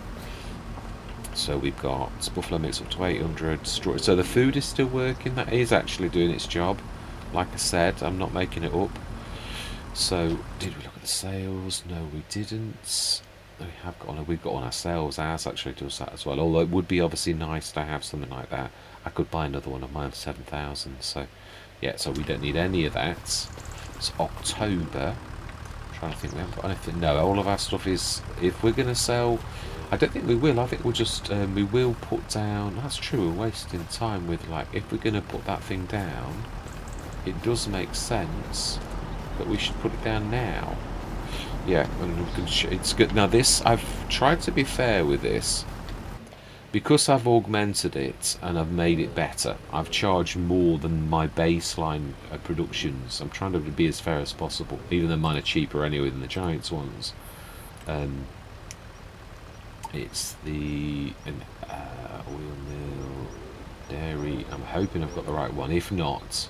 So we've got buffalo mix up to 800. So the food is still working. That is actually doing its job. Like I said, I'm not making it up. So did we look at the sales? No, we didn't. We've got on our sales. Ours actually does that as well. Although it would be obviously nice to have something like that. I could buy another one of mine for 7,000. So yeah, so we don't need any of that. It's October. I'm trying to think, we haven't got anything. No, all of our stuff is. If we're going to sell. I don't think we will. I think we'll just we will put down. That's true. We're wasting time with, like, if we're going to put that thing down, it does make sense that we should put it down now. Yeah, and it's good. Now this, I've tried to be fair with this because I've augmented it and I've made it better. I've charged more than my baseline productions. I'm trying to be as fair as possible, even though mine are cheaper anyway than the Giants ones. It's the oil mill, dairy. I'm hoping I've got the right one. If not,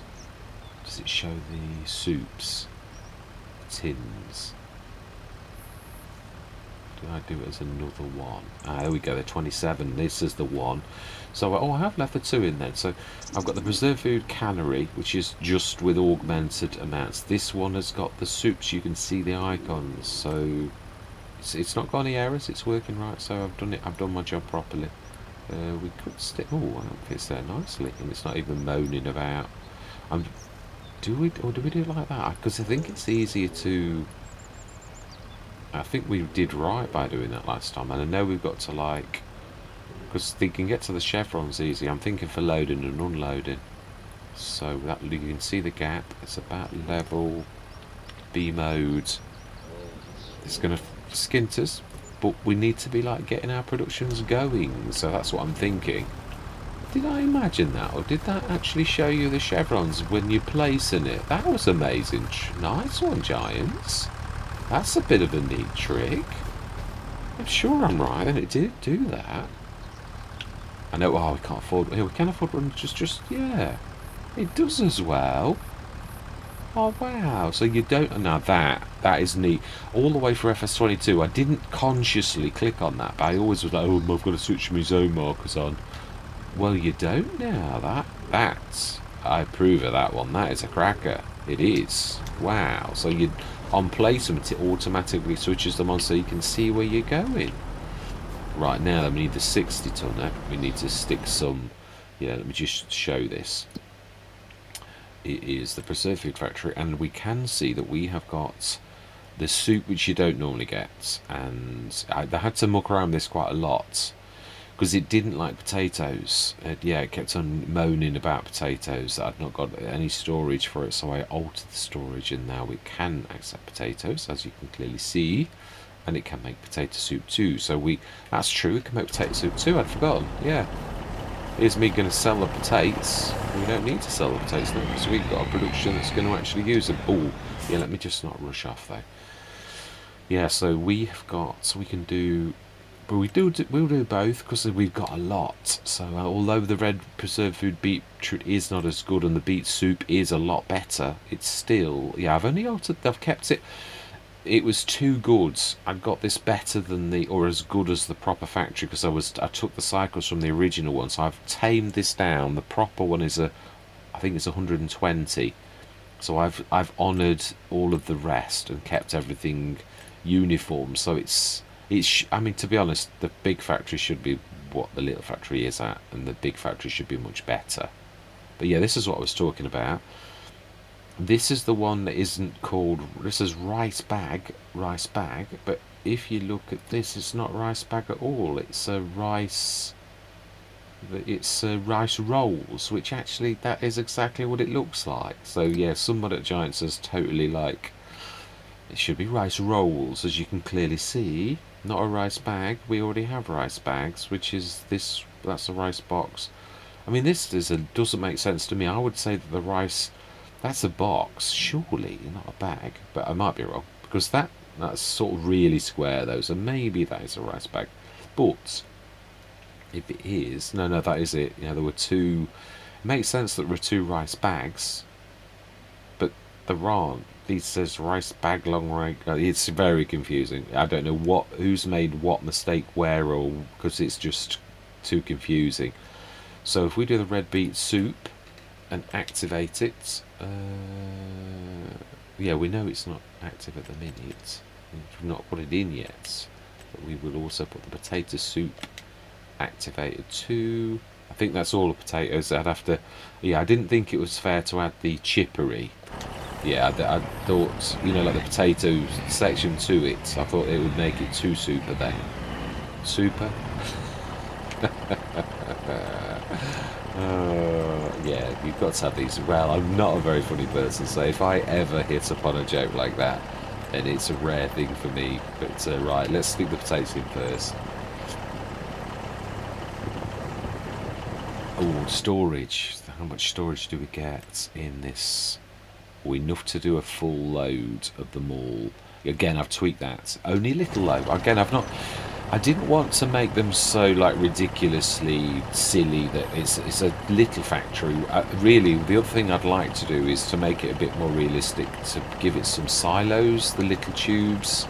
does it show the soups, tins? Did I do it as another one? There we go. They're 27. This is the one. So I have left the 2 in then. So I've got the preserved food cannery, which is just with augmented amounts. This one has got the soups. You can see the icons. So. It's not got any errors, it's working right, so I've done it. I've done my job properly. We could still. Oh, it fits there nicely, and it's not even moaning about. Do we do it like that? Because I think it's easier to. I think we did right by doing that last time, and I know we've got to, like, because they can get to the chevrons easy. I'm thinking for loading and unloading. So that you can see the gap. It's about level. B mode. It's gonna skint us, but we need to be, like, getting our productions going, so that's what I'm thinking. Did I imagine that, or did that actually show you the chevrons when you're placing it? That was amazing. Nice one, Giants. That's a bit of a neat trick. I'm sure I'm right, and it did do that. I know. Oh, we can't afford. Here, we can afford one. Just yeah, it does as well. Oh wow! So you don't. Now that is neat. All the way for FS22, I didn't consciously click on that, but I always was like, oh, I've got to switch my zone markers on. Well, you don't now. That's I approve of that one. That is a cracker. It is. Wow. So you on placement, it automatically switches them on so you can see where you're going. Right now, then we need the 60 tonner. We need to stick some. Yeah, let me just show this. It is the preserved food factory, and we can see that we have got the soup, which you don't normally get, and I had to muck around this quite a lot because it didn't like potatoes. It kept on moaning about potatoes, that I'd not got any storage for it, so I altered the storage, and now it can accept potatoes, as you can clearly see, and it can make potato soup too. So that's true, it can make potato soup too. I'd forgotten. Yeah, here's me going to sell the potatoes. We don't need to sell the potatoes now, because we've got a production that's going to actually use them. Oh, yeah, let me just not rush off though. Yeah, so we can do, but we'll do both, because we've got a lot. So although the red preserved food beetroot is not as good and the beet soup is a lot better, it's still, yeah, I've kept it. It was too good. I got this better than or as good as the proper factory, because I took the cycles from the original one, so I've tamed this down. The proper one is I think it's 120. So I've honoured all of the rest and kept everything uniform. So I mean, to be honest, the big factory should be what the little factory is at, and the big factory should be much better. But yeah, this is what I was talking about. This is the one that isn't called, this is rice bag, but if you look at this, it's not rice bag at all. It's rice rolls, which actually, that is exactly what it looks like. So yeah, someone at Giants is totally like, it should be rice rolls, as you can clearly see, not a rice bag. We already have rice bags, which is this, that's a rice box. I mean, doesn't make sense to me. I would say that the rice, that's a box, surely, not a bag. But I might be wrong, because that's sort of really square though, so maybe that is a rice bag. But if it is, no, that is it. There were two. It makes sense that there were two rice bags, but there aren't. These says rice bag long range. It's very confusing. I don't know who's made what mistake where, or because it's just too confusing. So if we do the red beet soup and activate it, yeah, we know it's not active at the minute. We've not put it in yet, but we will also put the potato soup activated too. I think that's all the potatoes. I'd have to, yeah, I didn't think it was fair to add the chippery. Yeah, I thought, like the potatoes section to it, I thought it would make it too super then. Super? Yeah, you've got to have these. Well, I'm not a very funny person, so if I ever hit upon a joke like that, then it's a rare thing for me. But right, let's stick the potatoes in first. Oh, storage. How much storage do we get in this? Enough to do a full load of them all. Again, I've tweaked that. Only a little low. Again, I didn't want to make them so like ridiculously silly that it's a little factory. Really, the other thing I'd like to do is to make it a bit more realistic, to give it some silos, the little tubes.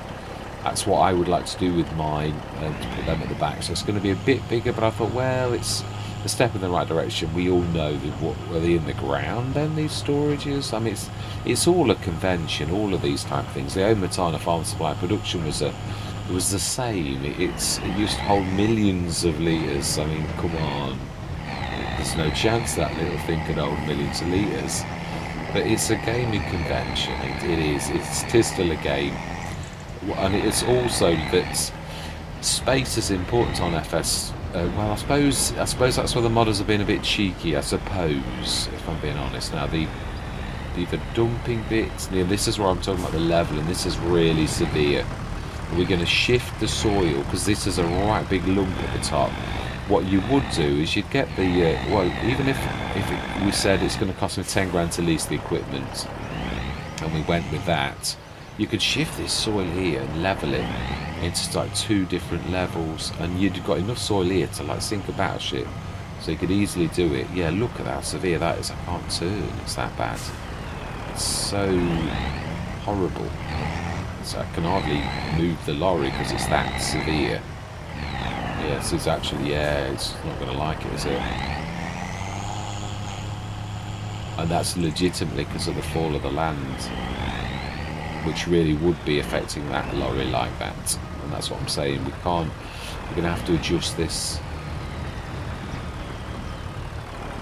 That's what I would like to do with mine, to put them at the back. So it's going to be a bit bigger, but I thought, well, it's a step in the right direction. We all know that were they in the ground then, these storages? I mean, it's all a convention, all of these type of things. The Omatana Farm Supply production was the same. It used to hold millions of litres. I mean, come on. There's no chance that little thing could hold millions of litres. But it's a gaming convention. It is. It's still a game. And it's also that space is important on FS. Well, I suppose that's where the modders have been a bit cheeky, I suppose, if I'm being honest. Now, the dumping bits, this is where I'm talking about the level, and this is really severe. We're going to shift the soil, because this is a right big lump at the top. What you would do is you'd get the, well, even if we said it's going to cost me 10 grand to lease the equipment, and we went with that, you could shift this soil here and level it into like 2 different levels, and you'd got enough soil here to like sink a battleship, so you could easily do it. Yeah, look at how severe that is. I can't turn, it's that bad. It's so horrible. So I can hardly move the lorry because it's that severe. Yeah, so it's actually, yeah, it's not going to like it, is it? And that's legitimately because of the fall of the land, which really would be affecting that lorry like that. And that's what I'm saying. We're going to have to adjust this.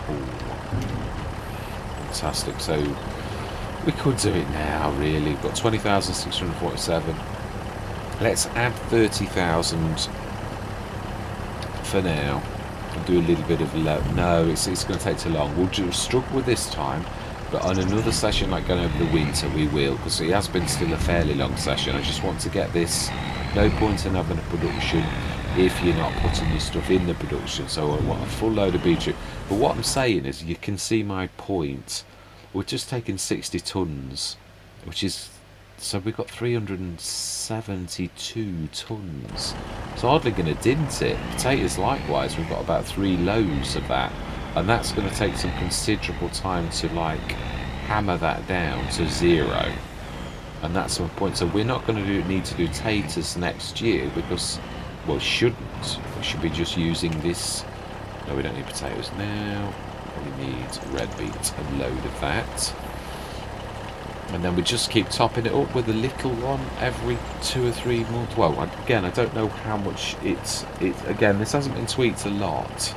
Oh, fantastic. So we could do it now, really. We've got 20,647. Let's add 30,000 for now. I'll do a little bit of no, it's going to take too long. We'll just struggle with this time, but on another session like going over the winter we will, because it has been still a fairly long session. I just want to get this. No point in having a production if you're not putting your stuff in the production. So I want a full load of beetroot. But what I'm saying is, you can see my point. We're just taking 60 tons, which is, so we've got 372 tons. It's hardly going to dent it. Potatoes likewise, we've got about 3 loads of that, and that's going to take some considerable time to like hammer that down to 0. And that's my point. So we're not going to need to do taters next year, because, well, shouldn't. We should be just using this. No, we don't need potatoes now. We need red beet, a load of that. And then we just keep topping it up with a little one every 2 or 3 months. Well, again, I don't know how much it's again, this hasn't been tweaked a lot.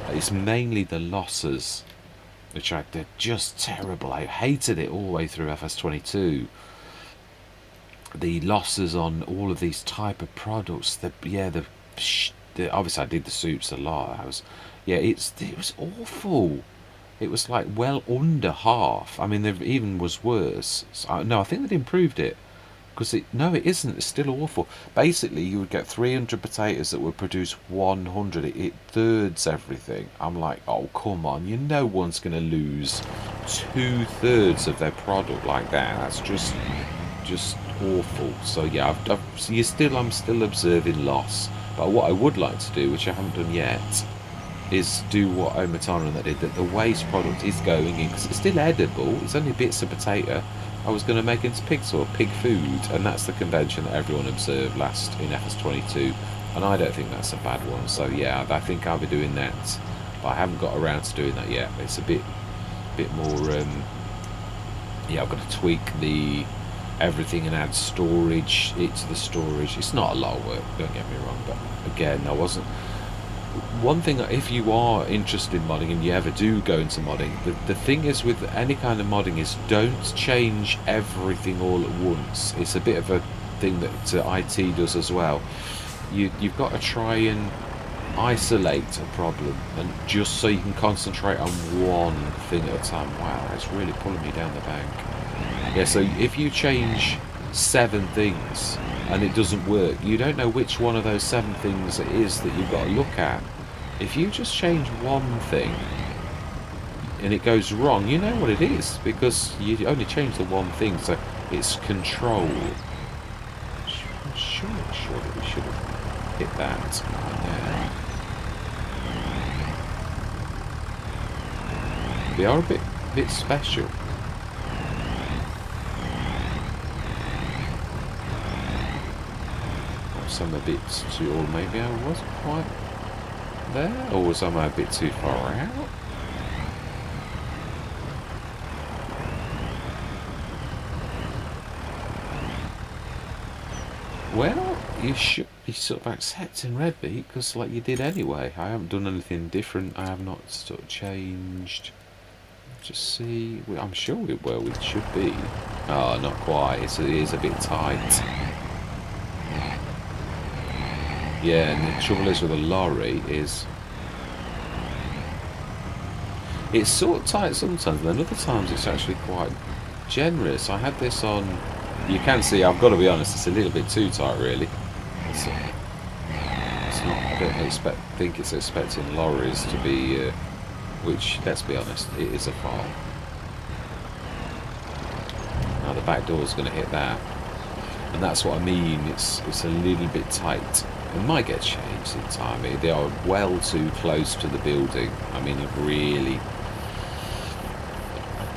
It's mainly the losses, which they're just terrible. I hated it all the way through FS22. The losses on all of these type of products, obviously I did the soups a lot. It was awful. It was like well under half. I mean, there even was worse. No, I think they'd improved it, because no, it isn't. It's still awful. Basically, you would get 300 potatoes that would produce 100. It thirds everything. I'm like, oh come on! No one's going to lose 2/3 of their product like that. That's just awful. So yeah, I'm still observing loss. But what I would like to do, which I haven't done yet, is do what Omatana and that did, that the waste product is going in, because it's still edible. It's only bits of potato. I was going to make it into pig food, and that's the convention that everyone observed last in FS22, and I don't think that's a bad one. So yeah, I think I'll be doing that, but I haven't got around to doing that yet. It's a bit more. I've got to tweak the everything and add storage to the storage. It's not a lot of work, don't get me wrong, but again, I wasn't. One thing, if you are interested in modding and you ever do go into modding, the thing is with any kind of modding is don't change everything all at once. It's a bit of a thing that IT does as well. You've got to try and isolate a problem, and just so you can concentrate on one thing at a time. Wow, that's really pulling me down the bank. Yeah, so if you change 7 things and it doesn't work, you don't know which one of those 7 things it is that you've got to look at. If you just change one thing and it goes wrong, you know what it is, because you only changed the one thing. So it's control. I'm sure that we should have hit that. Yeah. They are a bit special. Some a bit too, or maybe I wasn't quite there, or was I a bit too far out? Well, you should be sort of accepting red beet, because like you did anyway. I haven't done anything different. I have not sort of changed. Just see. I'm sure we should be. Oh, not quite. It is a bit tight. Yeah, and the trouble is with a lorry is it's sort of tight sometimes, and then other times it's actually quite generous. I had this on. You can see, I've got to be honest, it's a little bit too tight, really. It's not. I don't think it's expecting lorries to be, which, let's be honest, it is a farm. Now the back door is going to hit that, and that's what I mean. It's a little bit tight. It might get changed in time. They are well too close to the building. I mean, really.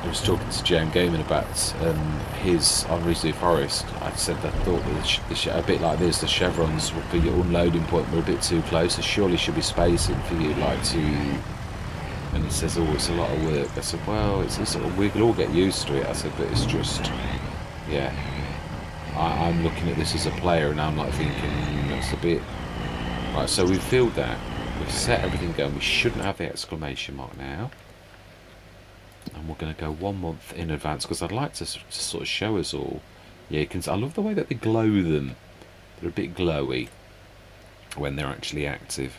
I was talking to James Gaiman about his on Rizu Forest. I said I thought that a bit like this, the chevrons would be your unloading point were a bit too close. There surely should be spacing for you, like to. And he says, "Oh, it's a lot of work." I said, "Well, it's sort of, we could all get used to it." I said, "But it's just, yeah." I'm looking at this as a player, and I'm like thinking, that's a bit right. So we've filled that, we've set everything going. We shouldn't have the exclamation mark now, and we're going to go 1 month in advance, because I'd like to sort of show us all. Yeah, you can. I love the way that they glow them. They're a bit glowy when they're actually active.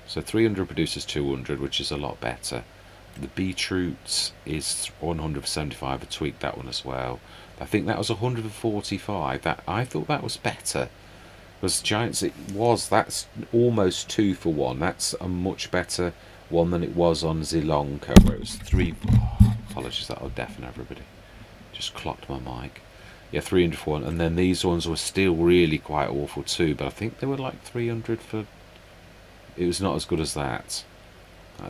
So 300 produces 200, which is a lot better. The beetroot is 175. I tweaked that one as well. I think that was 145. That I thought that was better. Because Giants, that's almost 2 for 1. That's a much better one than it was on Zilonka, where it was 3. Oh, apologies, that'll deafen everybody. Just clocked my mic. Yeah, 300 for 1. And then these ones were still really quite awful too, but I think they were like 300 for. It was not as good as that.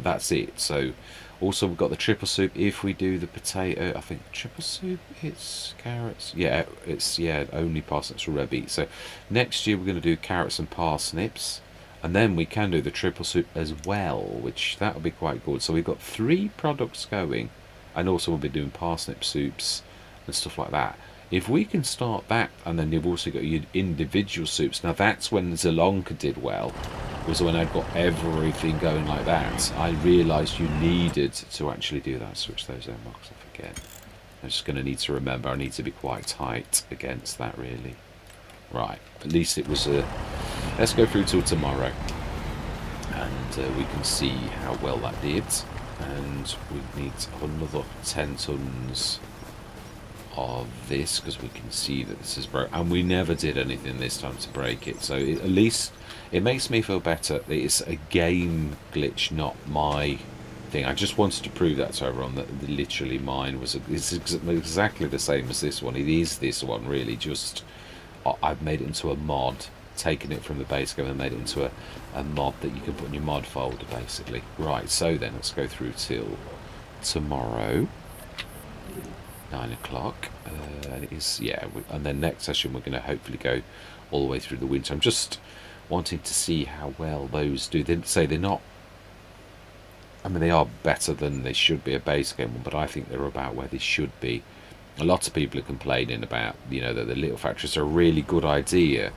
That's it. So also we've got the triple soup. If we do the potato, I think triple soup, it's carrots. Yeah, it's only parsnips or red beet. So next year we're going to do carrots and parsnips, and then we can do the triple soup as well, which that would be quite good. So we've got 3 products going, and also we'll be doing parsnip soups and stuff like that. If we can start that, and then you've also got your individual soups. Now that's when Zalonka did well, was when I'd got everything going like that. I realised you needed to actually do that. Switch those air marks off again. I'm just going to need to remember I need to be quite tight against that, really. Right, at least it was a. Let's go through till tomorrow, and we can see how well that did. And we need another 10 tons of this, because we can see that this is broke, and we never did anything this time to break it, so at least it makes me feel better. It's a game glitch, not my thing. I just wanted to prove that to everyone, that literally mine was exactly the same as this one. It is this one, really, just I've made it into a mod, taken it from the base game and made it into a mod that you can put in your mod folder, basically. Right, so then let's go through till tomorrow, 9 o'clock. It is, and then next session we're going to hopefully go all the way through the winter. I'm just wanting to see how well those do. They say they're not. I mean, they are better than they should be, a base game one, but I think they're about where they should be. A lot of people are complaining about, that the little factories are a really good idea,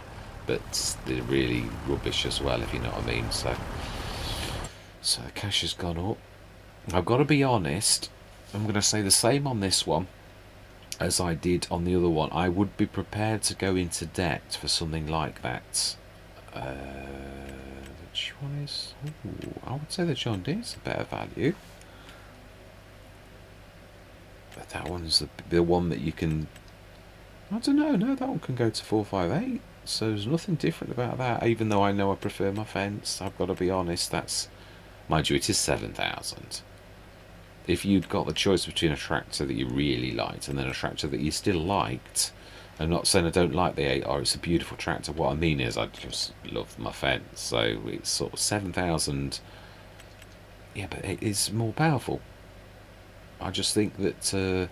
but they're really rubbish as well, if you know what I mean. So cash has gone up. I've got to be honest. I'm going to say the same on this one as I did on the other one. I would be prepared to go into debt for something like that. Which one is? Ooh, I would say the John Deere's a better value. But that one's the one that you can. I don't know. No, that one can go to 458. So there's nothing different about that. Even though I know I prefer my fence, I've got to be honest. That's, mind you, it is 7,000. If you'd got the choice between a tractor that you really liked and then a tractor that you still liked, I'm not saying I don't like the 8R, it's a beautiful tractor. What I mean is I just love my fence. So it's sort of 7,000. Yeah, but it is more powerful. I just think that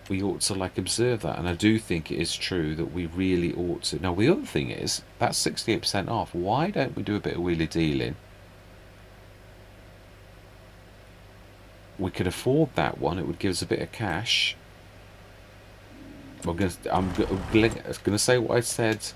we ought to observe that, and I do think it is true that we really ought to. Now the other thing is, that's 68% off. Why don't we do a bit of wheelie dealing? We could afford that one. It would give us a bit of cash. I'm going to say what I said.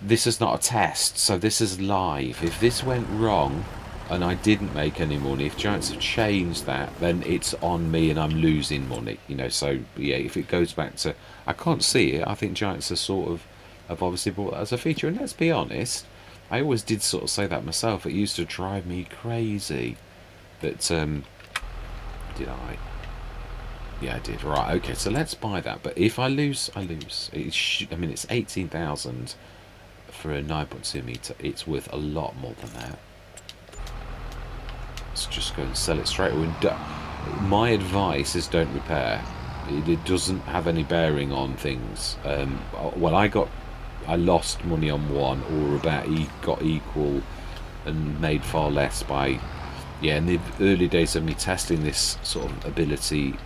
This is not a test, so this is live. If this went wrong and I didn't make any money, if Giants have changed that, then it's on me and I'm losing money. So yeah, if it goes back to, I can't see it. I think Giants have obviously brought that as a feature. And let's be honest, I always did sort of say that myself. It used to drive me crazy that. Did I? Yeah, I did. Right, okay, so let's buy that. But if I lose, I lose. It's 18,000 for a 9.2 metre. It's worth a lot more than that. Let's just go and sell it straight away. My advice is don't repair. It doesn't have any bearing on things. Well, I lost money on one, or about got equal and made far less by. Yeah, in the early days of me testing this sort of ability,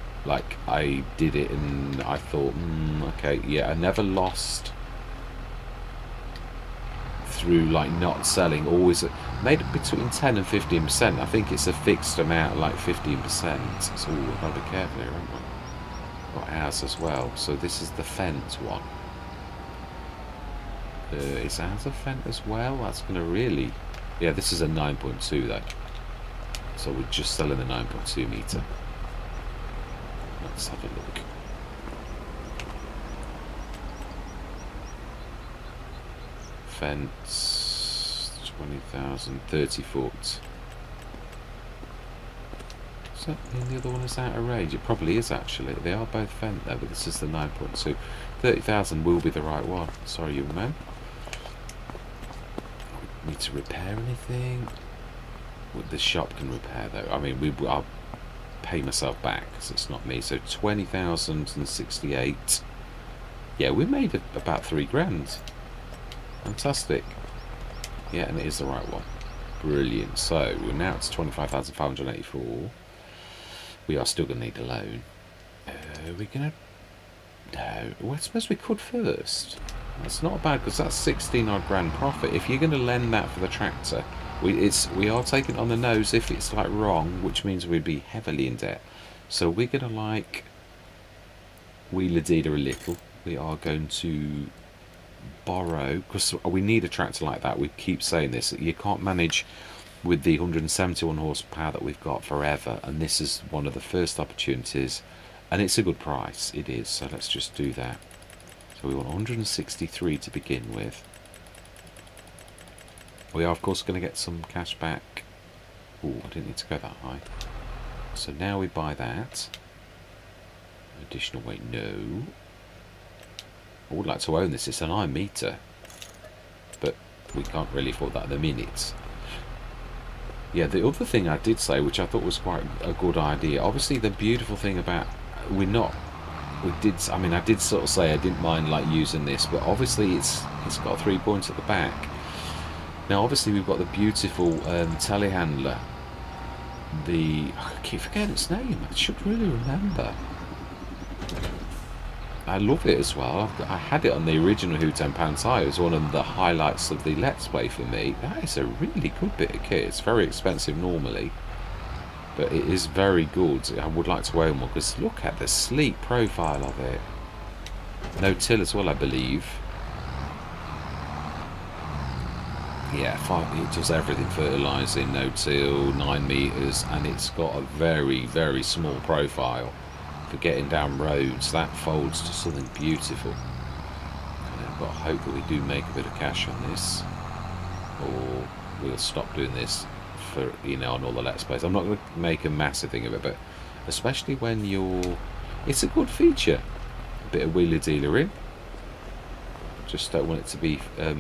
I did it and I thought, okay, yeah, I never lost through not selling. Always made it between 10 and 15%. I think it's a fixed amount, 15%. So we've got to be careful here, haven't we? Got ours as well. So this is the Fent one. Is ours a Fent as well? That's going to really. Yeah, this is a 9.2 though. So we're just selling the 9.2 metre. Let's have a look. Fence 20,000, 30 foot. Does that mean the other one is out of range? It probably is actually. They are both vent there, but this is the 9.2. 30,000 will be the right one. Sorry, young man. Need to repair anything? Well, the shop can repair though. I mean, I'll pay myself back because it's not me. So 20,068. Yeah, we made about 3 grand. Fantastic. Yeah, and it is the right one. Brilliant. So we're now to 25,584. We are still going to need a loan. Are we going to... No. Well, I suppose we could first. That's not bad because that's 16 odd grand profit. If you're going to lend that for the tractor, we are taking it on the nose if it's like wrong, which means we'd be heavily in debt. So we're going to like wheeler dealer a little. We are going to borrow because we need a tractor like that. We keep saying this. You can't manage with the 171 horsepower that we've got forever, and this is one of the first opportunities, and it's a good price. It is. So let's just do that. So we want 163 to begin with. We are of course going to get some cash back. Oh, I didn't need to go that high. So now we buy that. Additional weight, no. I would like to own this. It's an 9 metre, but we can't really afford that at the minute. Yeah, the other thing I did say, which I thought was quite a good idea, obviously the beautiful thing about I did sort of say I didn't mind like using this, but obviously it's got 3 points at the back. Now obviously we've got the beautiful telehandler. I keep forgetting its name. I should really remember. I love it as well. I had it on the original Who £10 tire. It was one of the highlights of the Let's Play for me. That is a really good bit of kit. It's very expensive normally, but it is very good. I would like to own one because look at the sleek profile of it. No till as well, I believe. Yeah, it does everything: fertilising, no till, 9 metres, and it's got a very, very small profile for getting down roads. That folds to something beautiful. And I've got hope that we do make a bit of cash on this, or we'll stop doing this for, on all the Let's Plays. I'm not going to make a massive thing of it, but especially when it's a good feature. A bit of wheeler dealer in. Just don't want it to be I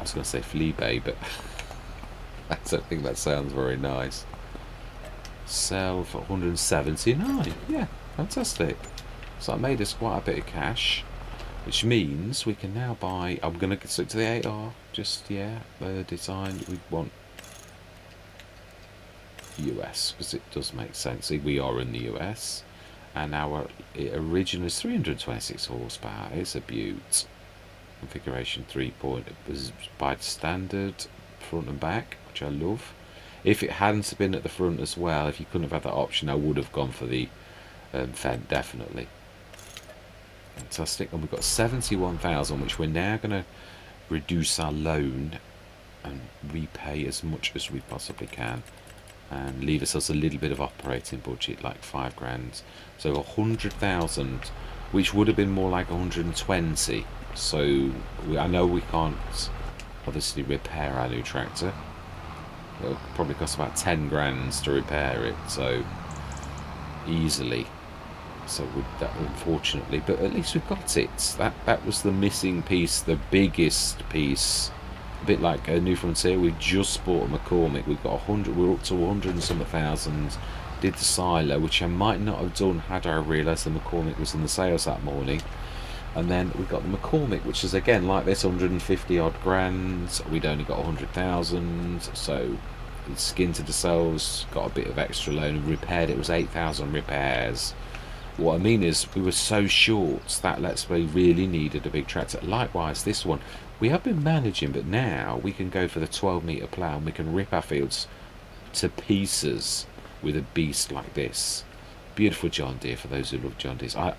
was going to say flea bay, but I don't think that sounds very nice. Sell for 179. Yeah, fantastic. So that made us quite a bit of cash, which means we can now buy. I'm going to stick to the 8R. Just design. We want US because it does make sense. See, we are in the US, and it originally is 326 horsepower. It's a beaut. Configuration 3-point. It was by standard front and back, which I love. If it hadn't been at the front as well, if you couldn't have had that option, I would have gone for the Fendt, definitely. Fantastic. And we've got 71,000, which we're now going to reduce our loan and repay as much as we possibly can, and leave us a little bit of operating budget, like 5 grand. So 100,000, which would have been more like 120. So I know we can't obviously repair our new tractor. It'll probably cost about 10 grand to repair it, so easily. So with that, unfortunately, but at least we've got it. That was the missing piece, the biggest piece. A bit like a New Frontier. We just bought a McCormick. We've got 100. We're up to 100 and some thousand. Did the silo, which I might not have done had I realised the McCormick was in the sales that morning. And then we got the McCormick, which is again like this, 150 odd grand. We'd only got 100,000, so it's skinned to the cells. Got a bit of extra loan. Repaired it. Was 8,000 repairs. What I mean is, we were so short that Let's Play really needed a big tractor. Likewise, this one we have been managing, but now we can go for the 12-metre plough and we can rip our fields to pieces with a beast like this. Beautiful John Deere for those who love John Deeres. I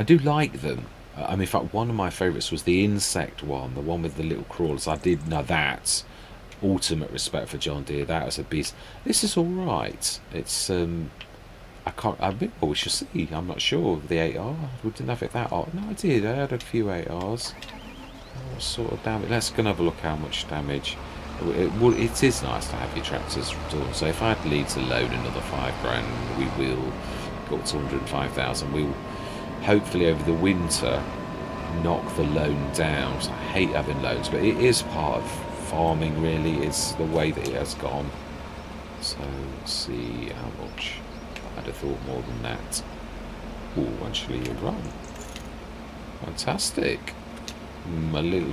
do like them. I mean, in fact, one of my favourites was the insect one, the one with the little crawlers. Now that's ultimate respect for John Deere. That was a beast. This is all right. It's we shall see. I'm not sure of the 8R. We didn't have it that hot. No, I did. I had a few 8Rs. What sort of damage? Let's go and have a look how much damage. It is nice to have your tractors done. So if I'd lead to loan another £5,000, we will go up to 105,000. We'll hopefully over the winter knock the loan down. So I hate having loans, but it is part of farming. Really, it's the way that it has gone. So let's see how much. I'd have thought more than that. Oh, actually, you're wrong. Fantastic. A little